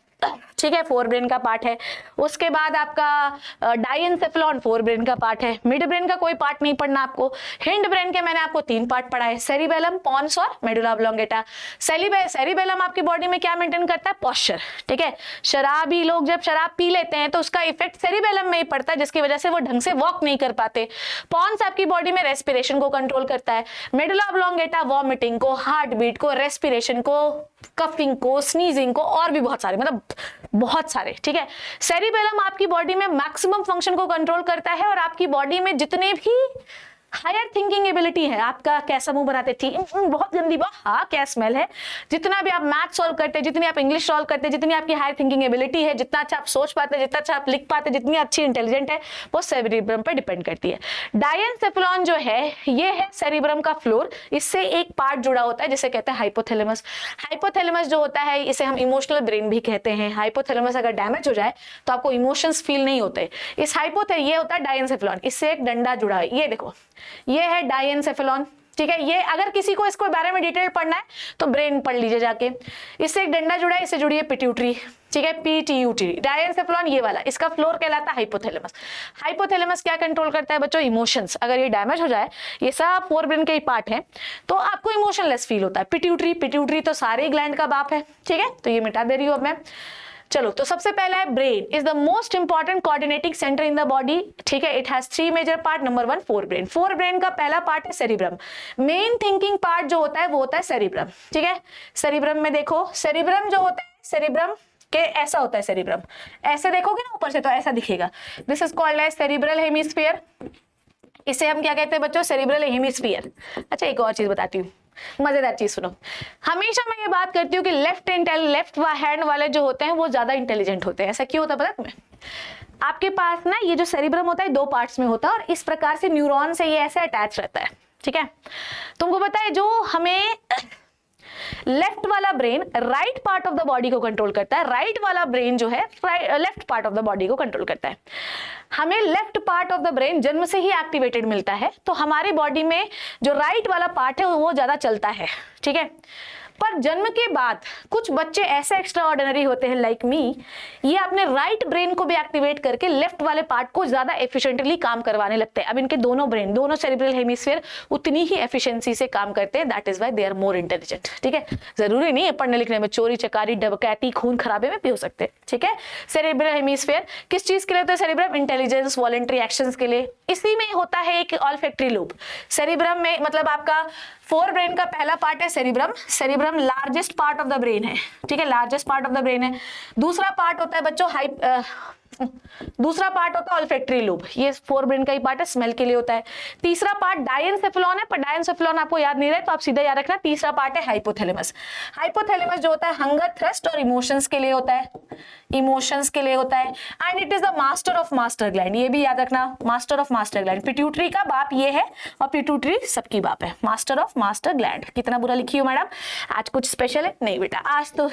ठीक है, फोर ब्रेन का पार्ट है। उसके बाद आपका डाइएन्सेफेलॉन फोर ब्रेन का पार्ट है। मिड ब्रेन का कोई पार्ट नहीं पढ़ना आपको। हिंड ब्रेन के मैंने आपको 3 पार्ट पढ़ा है, सेरिबेलम, पॉन्स और मेडुला ऑब्लोंगेटा। सेरिबेलम आपकी बॉडी में क्या मेंटेन करता है, पॉस्चर। ठीक है, शराबी लोग जब शराब पी लेते हैं तो उसका इफेक्ट सेरिबेलम में ही पड़ता है, जिसकी वजह से वो ढंग से वॉक नहीं कर पाते। पॉन्स आपकी बॉडी में रेस्पिरेशन को कंट्रोल करता है। मेडुला ऑब्लोंगेटा वॉमिटिंग को, हार्ट बीट को, रेस्पिरेशन को, कफिंग को, स्नीजिंग को और भी बहुत सारे, मतलब बहुत सारे। ठीक है, सेरिबेलम आपकी बॉडी में मैक्सिमम फंक्शन को कंट्रोल करता है और आपकी बॉडी में जितने भी हायर थिंकिंग एबिलिटी है, आपका कैसा मुंह बनाते थी, बहुत गंदी बात, हाँ क्या स्मेल है, जितना भी आप मैथ सॉल्व करते हैं, जितनी आप इंग्लिश सॉल्व करते हैं, जितनी आपकी हायर थिंकिंग एबिलिटी है, जितना अच्छा आप सोच पाते हैं, जितना अच्छा आप लिख पाते हैं, जितनी अच्छी इंटेलिजेंट है, वो सेरिब्रम पे डिपेंड करती है। डाइएन्सेफेलॉन जो है ये है सेरिब्रम का फ्लोर, इससे एक पार्ट जुड़ा होता है जिसे कहते हैं हाइपोथैलेमस। हाइपोथैलेमस जो होता है इसे हम इमोशनल ब्रेन भी कहते हैं। हाइपोथैलेमस अगर डैमेज हो जाए तो आपको इमोशंस फील नहीं होते। इस ये होता है डाइएन्सेफेलॉन, इससे एक डंडा जुड़ा है, ये देखो ये है डाइएन्सेफेलॉन। ठीक है, ये अगर किसी को इसको बारे में डिटेल पढ़ना है तो ब्रेन पढ़ लीजिए जाके। इससे एक डंडा जुड़ा है, इससे जुड़ी है पिट्यूटरी। ठीक है, पीटीयूटी। डाइएन्सेफेलॉन ये वाला, इसका फ्लोर कहलाता है हाइपोथैलेमस। हाइपोथैलेमस क्या कंट्रोल करता है बच्चों, इमोशंस। अगर ये डैमेज हो जाए, ये सब फोर ब्रेन के ही पार्ट है, तो आपको इमोशनलेस फील होता है। पिट्यूटरी तो सारे ग्लैंड का बाप है। ठीक है, तो ये मिटा दे रही हूं अब मैं। चलो, तो सबसे पहला है brain is the most important coordinating centre in the body. ठीक है, it has 3 major part. Number 1 forebrain. Forebrain का पहला पार्ट है सेरिब्रम। मेन थिंकिंग पार्ट जो होता है वो होता है सेरिब्रम। ठीक है, सेरिब्रम में देखो, सेरिब्रम जो होता है, सेरिब्रम के ऐसा होता है, सेरिब्रम ऐसे देखोगे ना ऊपर से तो ऐसा दिखेगा। This is called as cerebral hemisphere. इसे हम क्या कहते हैं बच्चों, सेरिब्रल हेमिस्फीयर। अच्छा, एक और चीज बताती हूँ, मजेदार चीज सुनो। हमेशा मैं ये बात करती हूँ कि लेफ्ट हैंड वाले जो होते हैं वो ज्यादा इंटेलिजेंट होते हैं। ऐसा क्यों होता है पता है तुम्हें? आपके पास ना ये जो सेरिब्रम होता है 2 पार्ट्स में होता है और इस प्रकार से न्यूरॉन से ये ऐसे अटैच रहता है। ठीक है, तुमको पता है जो हमें लेफ्ट वाला brain right part of the body को कंट्रोल करता है, राइट वाला ब्रेन जो है left part of the body को कंट्रोल करता है। हमें left part of the brain जन्म से ही एक्टिवेटेड मिलता है, तो हमारी बॉडी में जो राइट वाला पार्ट है वो ज्यादा चलता है। ठीक है, पर जन्म के बाद कुछ बच्चे ऐसे एक्स्ट्रा ऑर्डिनरी होते हैं लाइक मी, ये अपने राइट ब्रेन को भी एक्टिवेट करके लेफ्ट वाले पार्ट को ज्यादा एफिशिएंटली काम करवाने लगते हैं। अब इनके दोनों ब्रेन, दोनों सेरिब्रल हेमिस्फीयर उतनी ही एफिशिएंसी से काम करते हैं। That is why they are more intelligent. ठीक है, जरूरी नहीं है पढ़ने लिखने में, चोरी चकारी डकैती खून खराबे में भी हो सकते हैं। ठीक है, सेरिब्रल हेमिस्फीयर किस चीज के लिए होता है? सेरिब्रम इंटेलिजेंस, वॉलंटरी एक्शंस के लिए। इसी में होता है एक ऑल्फैक्टरी लूप सेरिब्रम में, मतलब आपका फोर ब्रेन का पहला पार्ट है cerebrum. Cerebrum largest part of the brain है। ठीक है, largest part of the brain है। दूसरा पार्ट होता है बच्चों दूसरा पार्ट होता है ऑल्फैक्टरी लोब, ये फोर ब्रेन का ही पार्ट है, स्मेल के लिए होता है। तीसरा पार्ट डायेंसेफेलॉन है, पर डायेंसेफेलॉन आपको याद नहीं रहे तो आप सीधा याद रखना। तीसरा पार्ट है हाइपोथैलेमस। हाइपोथैलेमस जो होता है हंगर, थ्रस्ट और इमोशंस के लिए होता है, इमोशंस के लिए होता है। And it is the master of master gland, ये भी याद रखना, master of master gland. Pituitary का बाप ये है और पिट्यूटरी सबकी बाप है, मास्टर ऑफ मास्टर ग्लैंड। कितना बुरा लिखी हो मैडम, आज कुछ स्पेशल है? नहीं बेटा, आज तो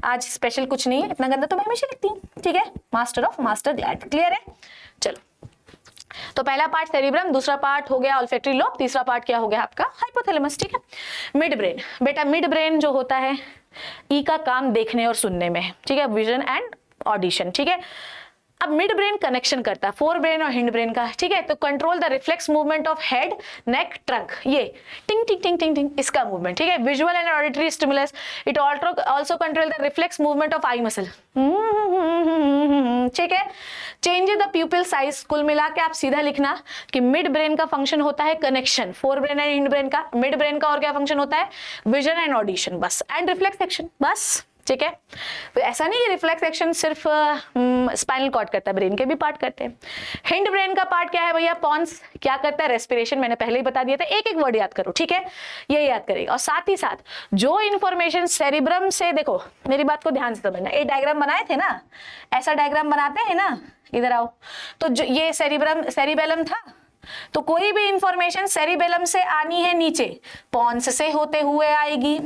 आज स्पेशल कुछ नहीं है, इतना गंदा तो मैं हमेशा लिखती हूँ, ठीक है। Master of master gland, clear है? चलो, तो पहला पार्ट सेरिब्रम, दूसरा पार्ट हो गया ऑल्फैक्टरी लोब, तीसरा पार्ट क्या हो गया आपका हाइपोथैलेमस, ठीक है। मिड ब्रेन, बेटा मिड ब्रेन जो होता है ई का काम देखने और सुनने में है, ठीक है, विजन एंड ऑडिशन, ठीक है। अब मिड ब्रेन कनेक्शन करता है फोर ब्रेन और हिंड ब्रेन का, ठीक है। तो control the reflex movement of head, neck, trunk, ये टिंग टिंग टिंग टिंग टिंग इसका मूवमेंट, ठीक है। Visual and auditory stimulus, it also control the reflex movement of I muscle, ठीक है। चेंज द प्यूपिल साइज, कुल मिला के आप सीधा लिखना कि मिड ब्रेन का फंक्शन होता है connection, fore brain and hind brain का। मिड ब्रेन का और क्या फंक्शन होता है? विजन एंड ऑडिशन, बस, एंड रिफ्लेक्स एक्शन, बस, ठीक है। तो ऐसा नहीं है रिफ्लेक्स एक्शन सिर्फ स्पाइनल कॉर्ड करता है, ब्रेन के भी पार्ट करते हैं। हिंड ब्रेन का पार्ट क्या है भैया? पॉन्स क्या करता है? रेस्पिरेशन, मैंने पहले ही बता दिया था, एक एक वर्ड याद करो, ठीक है, ये याद करेगा। और साथ ही साथ जो इन्फॉर्मेशन सेरिब्रम से, देखो मेरी बात को ध्यान से समझना, एक डायग्राम बनाए थे ना, ऐसा डायग्राम बनाते हैं ना, इधर आओ, तो जो ये सेरिबेलम था, तो कोई भी इंफॉर्मेशन सेरिबेलम से आनी है नीचे, पॉन्स से होते हुए आएगी।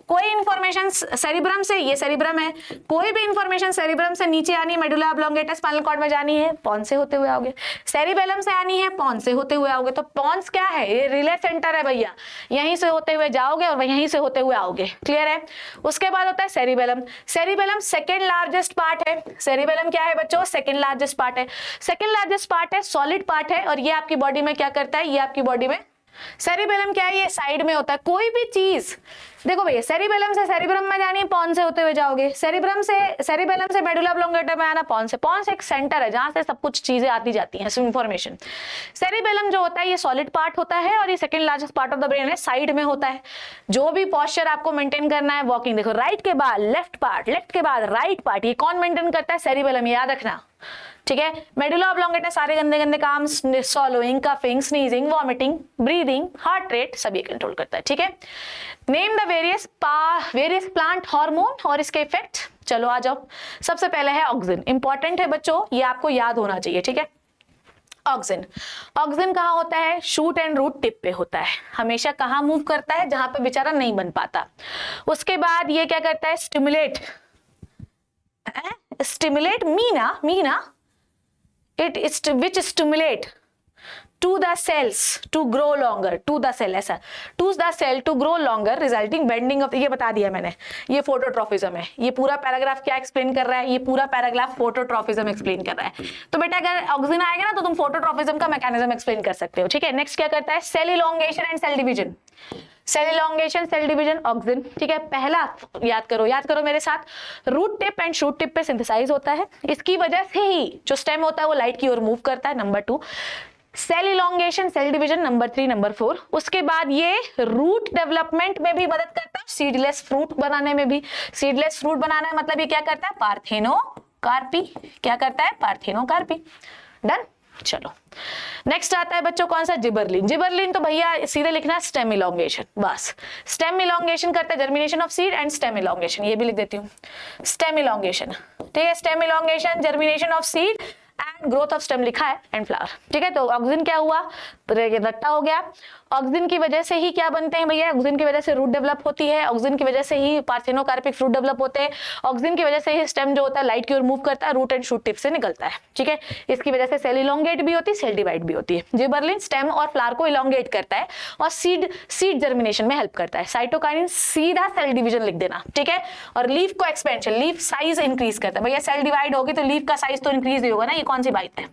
कोई इंफॉर्मेशन सेरिब्रम से, ये सेरिब्रम है, कोई भी इंफॉर्मेशन सेरिब्रम से नीचे आनी है, मेडुला ऑब्लोंगेटा स्पाइनल कॉर्ड में जानी है, पॉन्स से होते हुए आओगे। सेरिबेलम से आनी है, पॉन्स से होते हुए आओगे। तो पॉन्स क्या है? ये रिले सेंटर है भैया, यहीं से होते हुए जाओगे और यहीं से होते हुए आओगे, क्लियर है। उसके बाद होता है cerebellum. Cerebellum second largest part है। सेरिबेलम क्या है बच्चों? सेकेंड लार्जेस्ट पार्ट है। सेकेंड लार्जेस्ट पार्ट है, सॉलिड पार्ट है, और ये आपकी बॉडी में क्या करता है? ये आपकी बॉडी में सेरिबेलम क्या है? ये साइड में होता है। कोई भी चीज देखो भैया, सेरिबेलम से सेरिब्रम में जानी है, पॉन्स से होते हुए जाओगे। सेरिब्रम से सेरिबेलम से मेडुला ऑब्लोंगेटा में आना, पॉन्स से। पॉन्स एक सेंटर है जहां से सब कुछ चीजें आती जाती हैं, इंफॉर्मेशन। सेरिबेलम जो होता है ये सॉलिड पार्ट होता है और ये second largest part of the brain है, साइड में होता है। जो भी पोस्चर आपको मेंटेन करना है, वॉकिंग, देखो राइट के बाद लेफ्ट पार्ट, लेफ्ट के बाद राइट पार्ट, ये कौन मेंटेन करता है? सेरिबेलम, याद रखना, ठीक है। मेडुला ऑब्लोंगेटा सारे गंदे गंदे काम, swallowing, coughing, sneezing, vomiting, breathing, heart rate, सभी कंट्रोल करता है, ठीक है। Name the various plant hormone और इसके इफेक्ट। चलो आ जाओ, सबसे पहले है ऑक्सिन, इंपॉर्टेंट है बच्चों, ये आपको याद होना चाहिए, ठीक है। ऑक्सिन, ऑक्सिन कहाँ होता है? शूट एंड रूट टिप पे होता है। हमेशा कहाँ मूव करता है? जहां पे बेचारा नहीं बन पाता। उसके बाद ये क्या करता है? Stimulate, stimulate Meena which stimulate to the cells to grow longer, to the cell, ऐसा, to the cell to grow longer resulting bending of, ये बता दिया मैंने, ये फोटोट्रॉफिज्म है। ये पूरा पैराग्राफ क्या एक्सप्लेन कर रहा है? ये पूरा पैराग्राफ फोटोट्रॉफिज्म एक्सप्लेन कर रहा है। तो बेटा अगर ऑक्सिन आएगा ना तो तुम फोटोट्रॉफिज्म का मैकेनिज्म एक्सप्लेन कर सकते हो, ठीक है। नेक्स्ट क्या करता है? Cell elongation and cell division. Cell elongation, cell division, auxin, ठीक है। पहला याद करो मेरे साथ, root tip and shoot tip पे सिंथेसाइज होता है। इसकी वजह से ही जो स्टेम होता है वो लाइट की ओर मूव करता है, number 2। Cell elongation, cell division, number 3, number 4। उसके बाद ये रूट डेवलपमेंट में भी मदद करता है, सीडलेस फ्रूट बनाने में भी। सीडलेस फ्रूट बनाना है मतलब ये क्या करता है? पार्थेनोकार्पी, क्या करता है? Parthenocarpy, done. चलो नेक्स्ट आता है बच्चों कौन सा? जिबरलिन। जिबरलिन तो भैया सीधे लिखना स्टेम इलोंगेशन, बस। स्टेम इलोंगेशन करता है germination of seed and stem elongation, ये भी लिख देती हूँ, स्टेम इलोंगेशन, ठीक है। Stem elongation, germination of seed and growth of stem लिखा है, एंड फ्लावर, ठीक है। तो ऑक्सिन क्या हुआ? रट्टा हो गया। ऑक्सिन की वजह से ही क्या बनते हैं भैया? ऑक्सिन की वजह से रूट डेवलप होती है, ऑक्सिन की वजह से ही पार्थेनोकार्पिक फ्रूट डेवलप होते हैं, ऑक्सिन की वजह से ही स्टेम जो होता है लाइट की ओर मूव करता है, रूट एंड शूट टिप से निकलता है, ठीक है। इसकी वजह से सेल इलोंगेट भी होती है, सेल डिवाइड भी होती है। जिबरलिन स्टेम और फ्लावर को इलोंगेट करता है और सीड जर्मिनेशन में हेल्प करता है। साइटोकाइनिन सीधा सेल डिवीजन लिख देना, ठीक है। और लीफ को एक्सपेंशन, लीफ साइज इंक्रीज करता है। भैया सेल डिवाइड होगी तो लीफ का साइज तो इंक्रीज ही होगा ना, ये कौन सी बात है,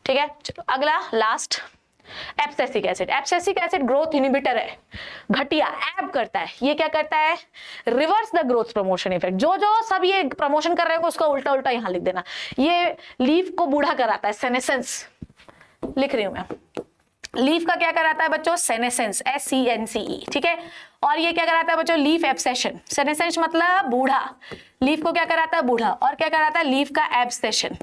ठीक है। चलो अगला last, abscisic acid. Abscisic acid growth inhibitor है, घटिया, एब करता है। ये क्या करता है? Reverse the growth promotion effect. जो सब ये प्रमोशन कर रहे हो उसका उल्टा उल्टा यहां लिख देना। ये लीफ को बूढ़ा कराता है, सेनेसेंस लिख रही हूं मैं, लीफ का क्या कराता है बच्चों, सेनेसेंस, SENCE, ठीक है। और ये क्या कराता है बच्चों, लीफ एब्सेशन। सेनेसेंस मतलब बूढ़ा, लीफ को क्या कराता है, बूढ़ा। और क्या कराता है, लीफ का एब्सेशन,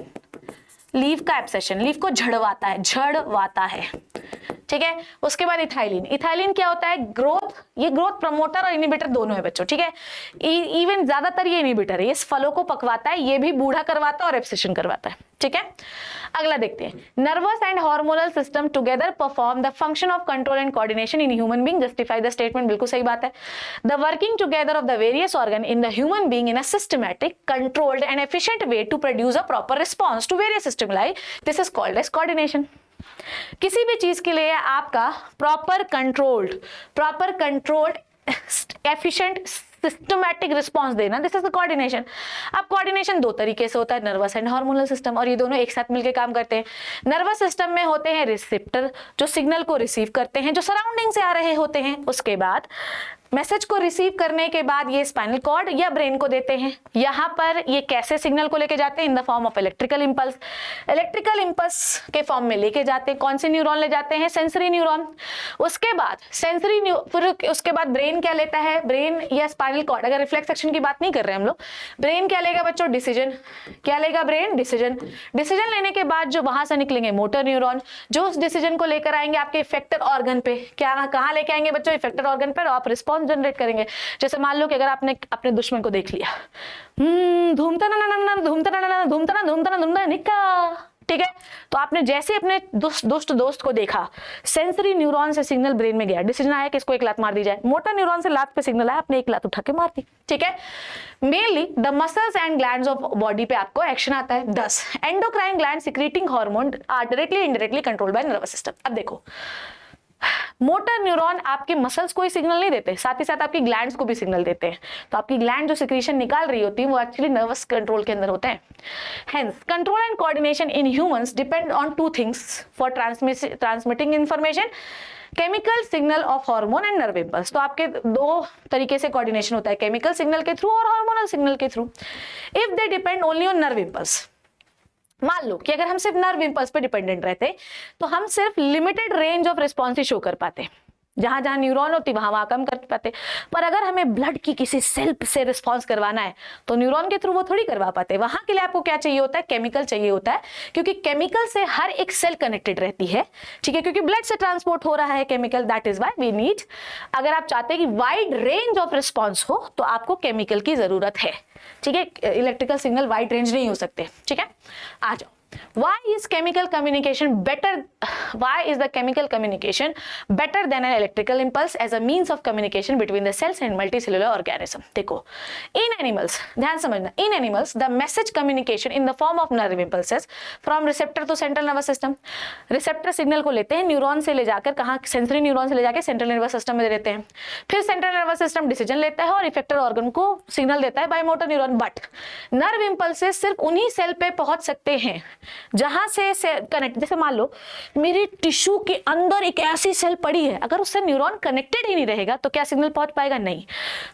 लीफ का एब्सेशन, लीफ को झड़वाता है, झड़वाता है, ठीक है। उसके बाद इथाइलिन, इथाइलिन क्या होता है, ग्रोथ, ये ग्रोथ प्रमोटर और इनिबिटर दोनों है बच्चों, ठीक है। इवन ज्यादातर ये इनिबिटर है, ये फलों को पकवाता है, ये भी बूढ़ा करवाता है और एब्सेशन करवाता है, ठीक है। अगला देखते हैं, nervous and hormonal system together perform the function of control and coordination in human being, justify the statement, बिल्कुल सही बात है। The working together of the various organ in the human being in a systematic, controlled and efficient way to produce a proper response to various stimuli, this is called as coordination. किसी भी चीज के लिए आपका proper controlled efficient systematic response देना, this is the coordination. अब coordination दो तरीके से होता है, नर्वस एंड हार्मोनल सिस्टम, और ये दोनों एक साथ मिलकर काम करते हैं। नर्वस सिस्टम में होते हैं रिसेप्टर, जो सिग्नल को रिसीव करते हैं, जो सराउंडिंग से आ रहे होते हैं। उसके बाद मैसेज को रिसीव करने के बाद ये स्पाइनल कॉर्ड या ब्रेन को देते हैं। यहाँ पर ये कैसे सिग्नल को लेके जाते हैं, in the form of electrical impulse, electrical impulse के फॉर्म में लेके जाते हैं। कौन से न्यूरॉन ले जाते हैं, सेंसरी न्यूरॉन। उसके बाद फिर उसके बाद ब्रेन क्या लेता है, ब्रेन या स्पाइनल कॉर्ड, अगर रिफ्लेक्स एक्शन की बात नहीं कर रहे हैं हम लोग, ब्रेन क्या लेगा बच्चों, डिसीजन। क्या लेगा ब्रेन, डिसीजन। डिसीजन लेने के बाद जो वहां से निकलेंगे मोटर न्यूरॉन, जो उस डिसीजन को लेकर आएंगे आपके इफेक्टर ऑर्गन पे। क्या कहाँ लेके आएंगे बच्चों, इफेक्टर ऑर्गन पर, आप रिस्पॉन्स जनरेट करेंगे। जैसे मान लो कि अगर आपने अपने दुश्मन को देख लिया, धूमता ना निक्का, ठीक है, तो आपने जैसे अपने दुष्ट दोस्त को देखा, सेंसरी न्यूरॉन से सिग्नल ब्रेन में गया, डिसीजन आया कि इसको एक लात मार दी जाए, मोटर न्यूरॉन से लात पे सिग्नल आया, आपने एक लात उठा के मार दी, ठीक है। Mainly the muscles and glands of body पे आपको एक्शन आता है। 10 endocrine gland secreting hormone are directly indirectly controlled by nervous system. अब देखो, मोटर न्यूरॉन आपके मसल्स को ही सिग्नल नहीं देते, साथ ही साथ आपकी ग्लैंड्स को भी सिग्नल देते हैं। तो आपकी ग्लैंड जो सिक्रीशन निकाल रही होती है वो एक्चुअली नर्वस कंट्रोल के अंदर होते हैं। Hence control and coordination in humans depend on two things for transmitting information, chemical signal of hormone and nerve impulse. तो आपके दो तरीके से कोऑर्डिनेशन होता है, केमिकल सिग्नल के थ्रू और हार्मोनल सिग्नल के through. If they depend only on nerve impulse, मान लो कि अगर हम सिर्फ नर्व इंपल्स पे डिपेंडेंट रहते तो हम सिर्फ limited range of response he show कर पाते, जहां जहां न्यूरॉन होती वहां कम कर पाते। पर अगर हमें ब्लड की किसी सेल से रिस्पॉन्स करवाना है तो न्यूरॉन के थ्रू वो थोड़ी करवा पाते। वहां के लिए आपको क्या चाहिए होता है, केमिकल चाहिए होता है, क्योंकि केमिकल से हर एक सेल कनेक्टेड रहती है, ठीक है, क्योंकि ब्लड से ट्रांसपोर्ट हो रहा है chemical, that is why we need. अगर आप चाहते हैं कि वाइड रेंज ऑफ रिस्पॉन्स हो तो आपको केमिकल की जरूरत है, ठीक है। इलेक्ट्रिकल सिग्नल वाइड रेंज नहीं हो सकते, ठीक है। आ जाओ, Why is the chemical communication better than an electrical impulse as a means of communication between the cells and multicellular organism? देखो, in animals, ध्यान समझना, in animals the message communication in the form of nerve impulses from receptor to central nervous system. receptor signal को लेते हैं neuron से ले जाकर कहाँ, सेंसरी न्यूरॉन से ले जाकर सेंट्रल नर्वस सिस्टम में दे देते हैं। फिर सेंट्रल नर्वस सिस्टम डिसीजन लेता है और इफेक्टर ऑर्गन को सिग्नल देता है by motor neuron. But nerve impulses सिर्फ उन्हीं सेल पे पहुंच सकते हैं जहां से कनेक्ट, जैसे मान लो मेरी टिश्यू के अंदर एक ऐसी सेल पड़ी है, अगर उससे न्यूरॉन कनेक्टेड ही नहीं रहेगा तो क्या सिग्नल पहुंच पाएगा, नहीं।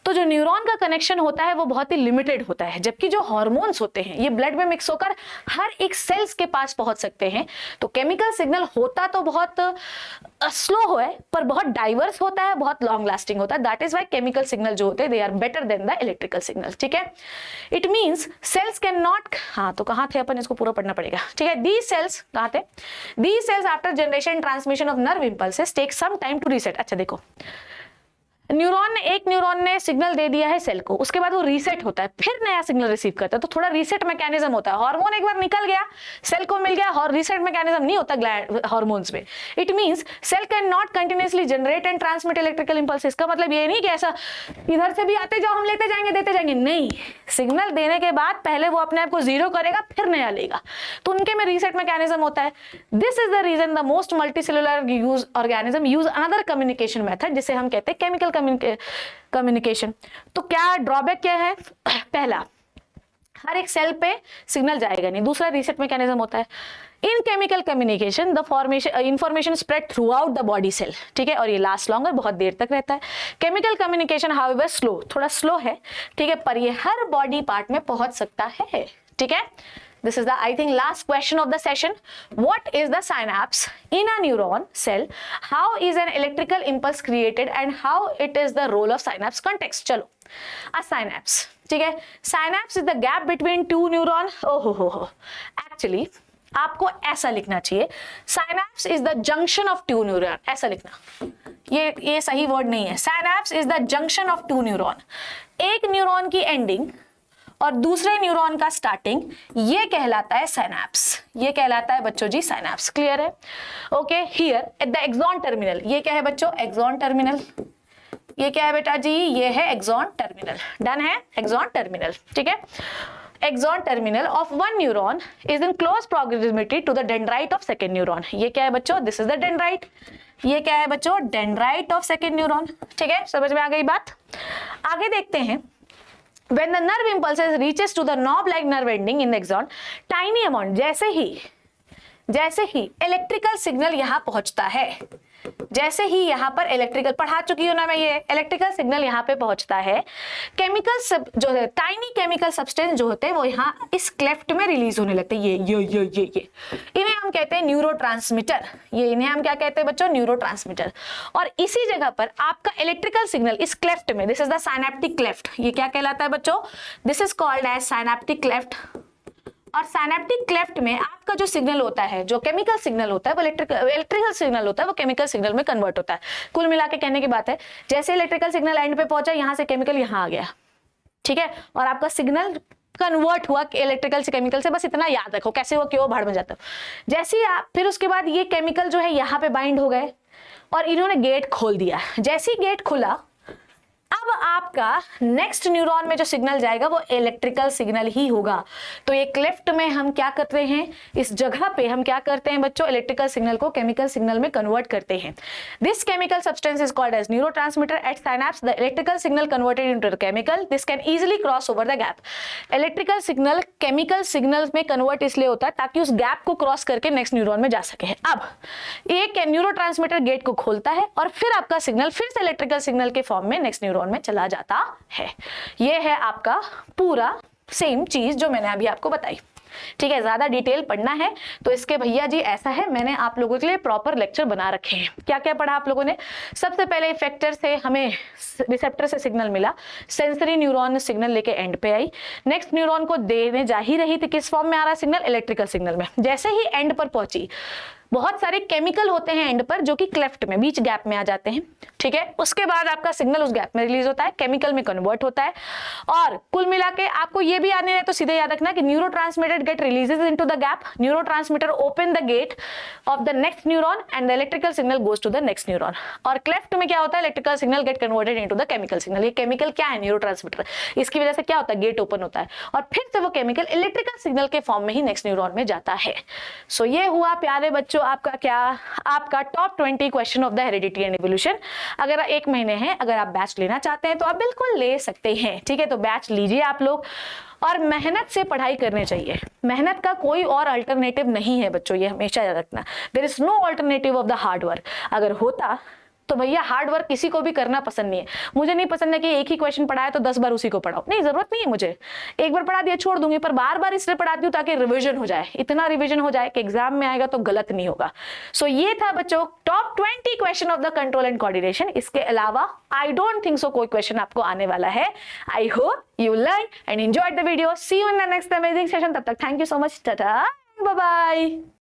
तो जो न्यूरॉन का कनेक्शन होता है वो बहुत ही लिमिटेड होता है, जबकि जो हार्मोन्स होते हैं ये ब्लड में मिक्स होकर हर एक सेल्स के पास पहुंच सकते हैं। तो केमिकल सिग्नल होता तो बहुत स्लो है पर बहुत डाइवर्स होता है, बहुत लॉन्ग लास्टिंग होता है। That is why chemical signal जो होते हैं they are better than the electrical signal, ठीक है। It means cells can not, हाँ तो कहां थे अपन, इसको पूरा पढ़ना पड़ेगा, ठीक है। These cells कहां थे, these cells after generation transmission of nerve impulses take some time to reset। अच्छा देखो, एक न्यूरॉन ने सिग्नल दे दिया है सेल को, उसके बाद वो रीसेट होता है, फिर नया सिग्नल रिसीव करता है, तो थोड़ा रीसेट मैकेनिज्म होता है। हार्मोन एक बार निकल गया, सेल को मिल गया, और रीसेट मैकेनिज्म नहीं होता हार्मोन्स में। It means cell can not continuously generate and transmit electrical impulse. इसका मतलब ये नहीं कि ऐसा इधर से भी आते जाओ हम लेते जाएंगे देते जाएंगे, नहीं। सिग्नल देने के बाद पहले वो अपने आप को जीरो करेगा फिर नया लेगा, तो उनके में रीसेट मैकेनिज्म होता है। This is the reason the most multicellular organism use another communication method, जिसे हम कहते हैं केमिकल कम्युनिकेशन। तो क्या ड्रॉबैक क्या है, पहला हर एक सेल पे सिग्नल जाएगा नहीं, दूसरा रीसेट मैकेनिज्म होता है। In chemical communication the formation information spread throughout the body cell, ठीक है, और ये लास्ट लॉन्गर, बहुत देर तक रहता है। केमिकल कम्युनिकेशन हाउएवर स्लो, थोड़ा स्लो है, ठीक है, पर ये हर बॉडी पार्ट में पहुंच सकता है, ठीक है। This is the, I think, last question of the session. What is the synapse in a neuron cell? How is an electrical impulse created and how it is the role of synapse context? चलो, a synapse, ठीक है, synapse is the gap between two neuron. हो, actually आपको ऐसा लिखना चाहिए, synapse is the junction of two neuron, ऐसा लिखना, ये सही वर्ड नहीं है. synapse is the junction of two neuron. एक न्यूरॉन की एंडिंग और दूसरे न्यूरॉन का स्टार्टिंग, ये कहलाता है साइनैप्स, ये कहलाता है बच्चों जी साइनैप्स. क्लियर है? Okay, here at the axon terminal, ये क्या है बच्चों? Axon terminal. ये क्या है बेटा जी? ये है एक्सॉन टर्मिनल. डन है? एक्सॉन टर्मिनल, ठीक है. Axon terminal of one neuron is in close proximity to the dendrite of second neuron. ये क्या है बच्चों? This is the dendrite. ये क्या है बच्चों? Dendrite of second neuron. ठीक है, समझ में आ गई बात? आगे देखते हैं. When the nerve impulses reaches to the knob-like nerve ending in the axon, tiny amount, जैसे ही इलेक्ट्रिकल सिग्नल यहाँ पहुंचता है, जैसे ही यहाँ पर इलेक्ट्रिकल, पढ़ा चुकी हूँ ना मैं, ये इलेक्ट्रिकल सिग्नल यहाँ पे पहुंचता है, केमिकल जो है, टाइनी केमिकल सब्सटेंस जो होते हैं वो यहाँ इस क्लेफ्ट में रिलीज होने लगते हैं. ये इन्हें हम कहते हैं न्यूरोट्रांसमीटर. ये इन्हें हम क्या कहते हैं बच्चों? न्यूरोट्रांसमीटर. और इसी जगह पर आपका इलेक्ट्रिकल सिग्नल इस क्लेफ्ट में, this is the synaptic cleft. ये क्या कहलाता है बच्चों? This is called as synaptic cleft. और साइनेप्टिक क्लेफ्ट में आपका जो सिग्नल होता है, जो केमिकल सिग्नल होता है, वो इलेक्ट्रिकल सिग्नल होता है, वो केमिकल सिग्नल में कन्वर्ट होता है. कुल मिला के कहने की बात है, जैसे इलेक्ट्रिकल सिग्नल एंड पे पहुंचा, यहाँ से केमिकल यहाँ आ गया, ठीक है, और आपका सिग्नल कन्वर्ट हुआ इलेक्ट्रिकल से केमिकल से. बस इतना याद रखो कैसे वो क्यों भाड़ में जाता है. जैसे ही आप, फिर उसके बाद ये केमिकल जो है यहाँ पे बाइंड हो गए और इन्होंने गेट खोल दिया. जैसे ही गेट खुला, अब आपका नेक्स्ट न्यूरॉन में जो सिग्नल जाएगा वो इलेक्ट्रिकल सिग्नल ही होगा. तो ये क्लेफ्ट में हम क्या करते हैं, इस जगह पे हम क्या करते हैं बच्चों? इलेक्ट्रिकल सिग्नल को केमिकल सिग्नल में कन्वर्ट करते हैं. This chemical substance is called as neurotransmitter. At synapse the electrical signal converted into the chemical. This can easily cross over the gap. Electrical signal chemical signal में convert इसलिए होता है ताकि उस gap को क्रॉस करके नेक्स्ट न्यूरॉन में जा सके. अब एक न्यूरोट्रांसमीटर गेट को खोलता है और फिर आपका सिग्नल फिर से इलेक्ट्रिकल सिग्नल के फॉर्म में नेक्स्ट न्यूरॉन में चला जाता है. ये है आपका पूरा सेम चीज जो मैंने अभी आपको बताई. ठीक है, ज्यादा डिटेल पढ़ना है तो इसके भैया जी ऐसा है, मैंने आप लोगों के लिए प्रॉपर लेक्चर बना रखे हैं. क्या क्या पढ़ा आप लोगों ने? सबसे पहले इफेक्टर से हमें रिसेप्टर से सिग्नल मिला, सेंसरी न्यूरॉन सिग्नल लेके एंड पे आई, नेक्स्ट न्यूरॉन को देने जा ही रही थी, किस फॉर्म में आ रहा सिग्नल? इलेक्ट्रिकल सिग्नल में. जैसे ही एंड पर पहुंची, बहुत सारे केमिकल होते हैं एंड पर जो कि क्लेफ्ट में, बीच गैप में आ जाते हैं. ठीक है, उसके बाद आपका सिग्नल उस गैप में रिलीज होता है, केमिकल में कन्वर्ट होता है. और कुल मिला के आपको ये भी याद नहीं है तो सीधे याद रखना कि neurotransmitter get releases into the gap, neurotransmitter open the gate of the next neuron and the electrical signal goes to the next neuron. और क्लेफ्ट में क्या होता है? Electrical signal get converted into the chemical signal. ये chemical क्या है? Neurotransmitter. इसकी वजह से क्या होता है? गेट ओपन होता है और फिर से वो केमिकल इलेक्ट्रिकल सिग्नल के फॉर्म में ही नेक्स्ट न्यूरॉन में जाता है. सो ये हुआ प्यारे बच्चों आपका क्या, आपका top 20 question of the heredity and evolution. अगर एक महीने हैं, अगर आप बैच लेना चाहते हैं तो आप बिल्कुल ले सकते हैं. ठीक है, तो बैच लीजिए आप लोग और मेहनत से पढ़ाई करनी चाहिए. मेहनत का कोई और अल्टरनेटिव नहीं है बच्चों, ये हमेशा याद रखना. There is no alternative of the hard work. अगर होता तो भैया हार्ड वर्क किसी को भी करना पसंद नहीं है. मुझे नहीं पसंद है कि एक ही क्वेश्चन पढ़ाया तो 10 बार उसी को पढ़ाओ. नहीं, जरूरत नहीं है मुझे. एक बार पढ़ा दिया छोड़ दूंगी, पर बार बार इसलिए पढ़ाती हूँ ताकि रिवीजन हो जाए, इतना रिवीजन हो जाए कि एग्जाम में आएगा तो गलत नहीं होगा. सो ये था बच्चों top 20 question of the control and coordination. इसके अलावा आई डोंट थिंक सो कोई क्वेश्चन आपको आने वाला है. I hope you learn and enjoyed the video. See you in the next amazing session. तब तक thank you so much. Tata, bye bye.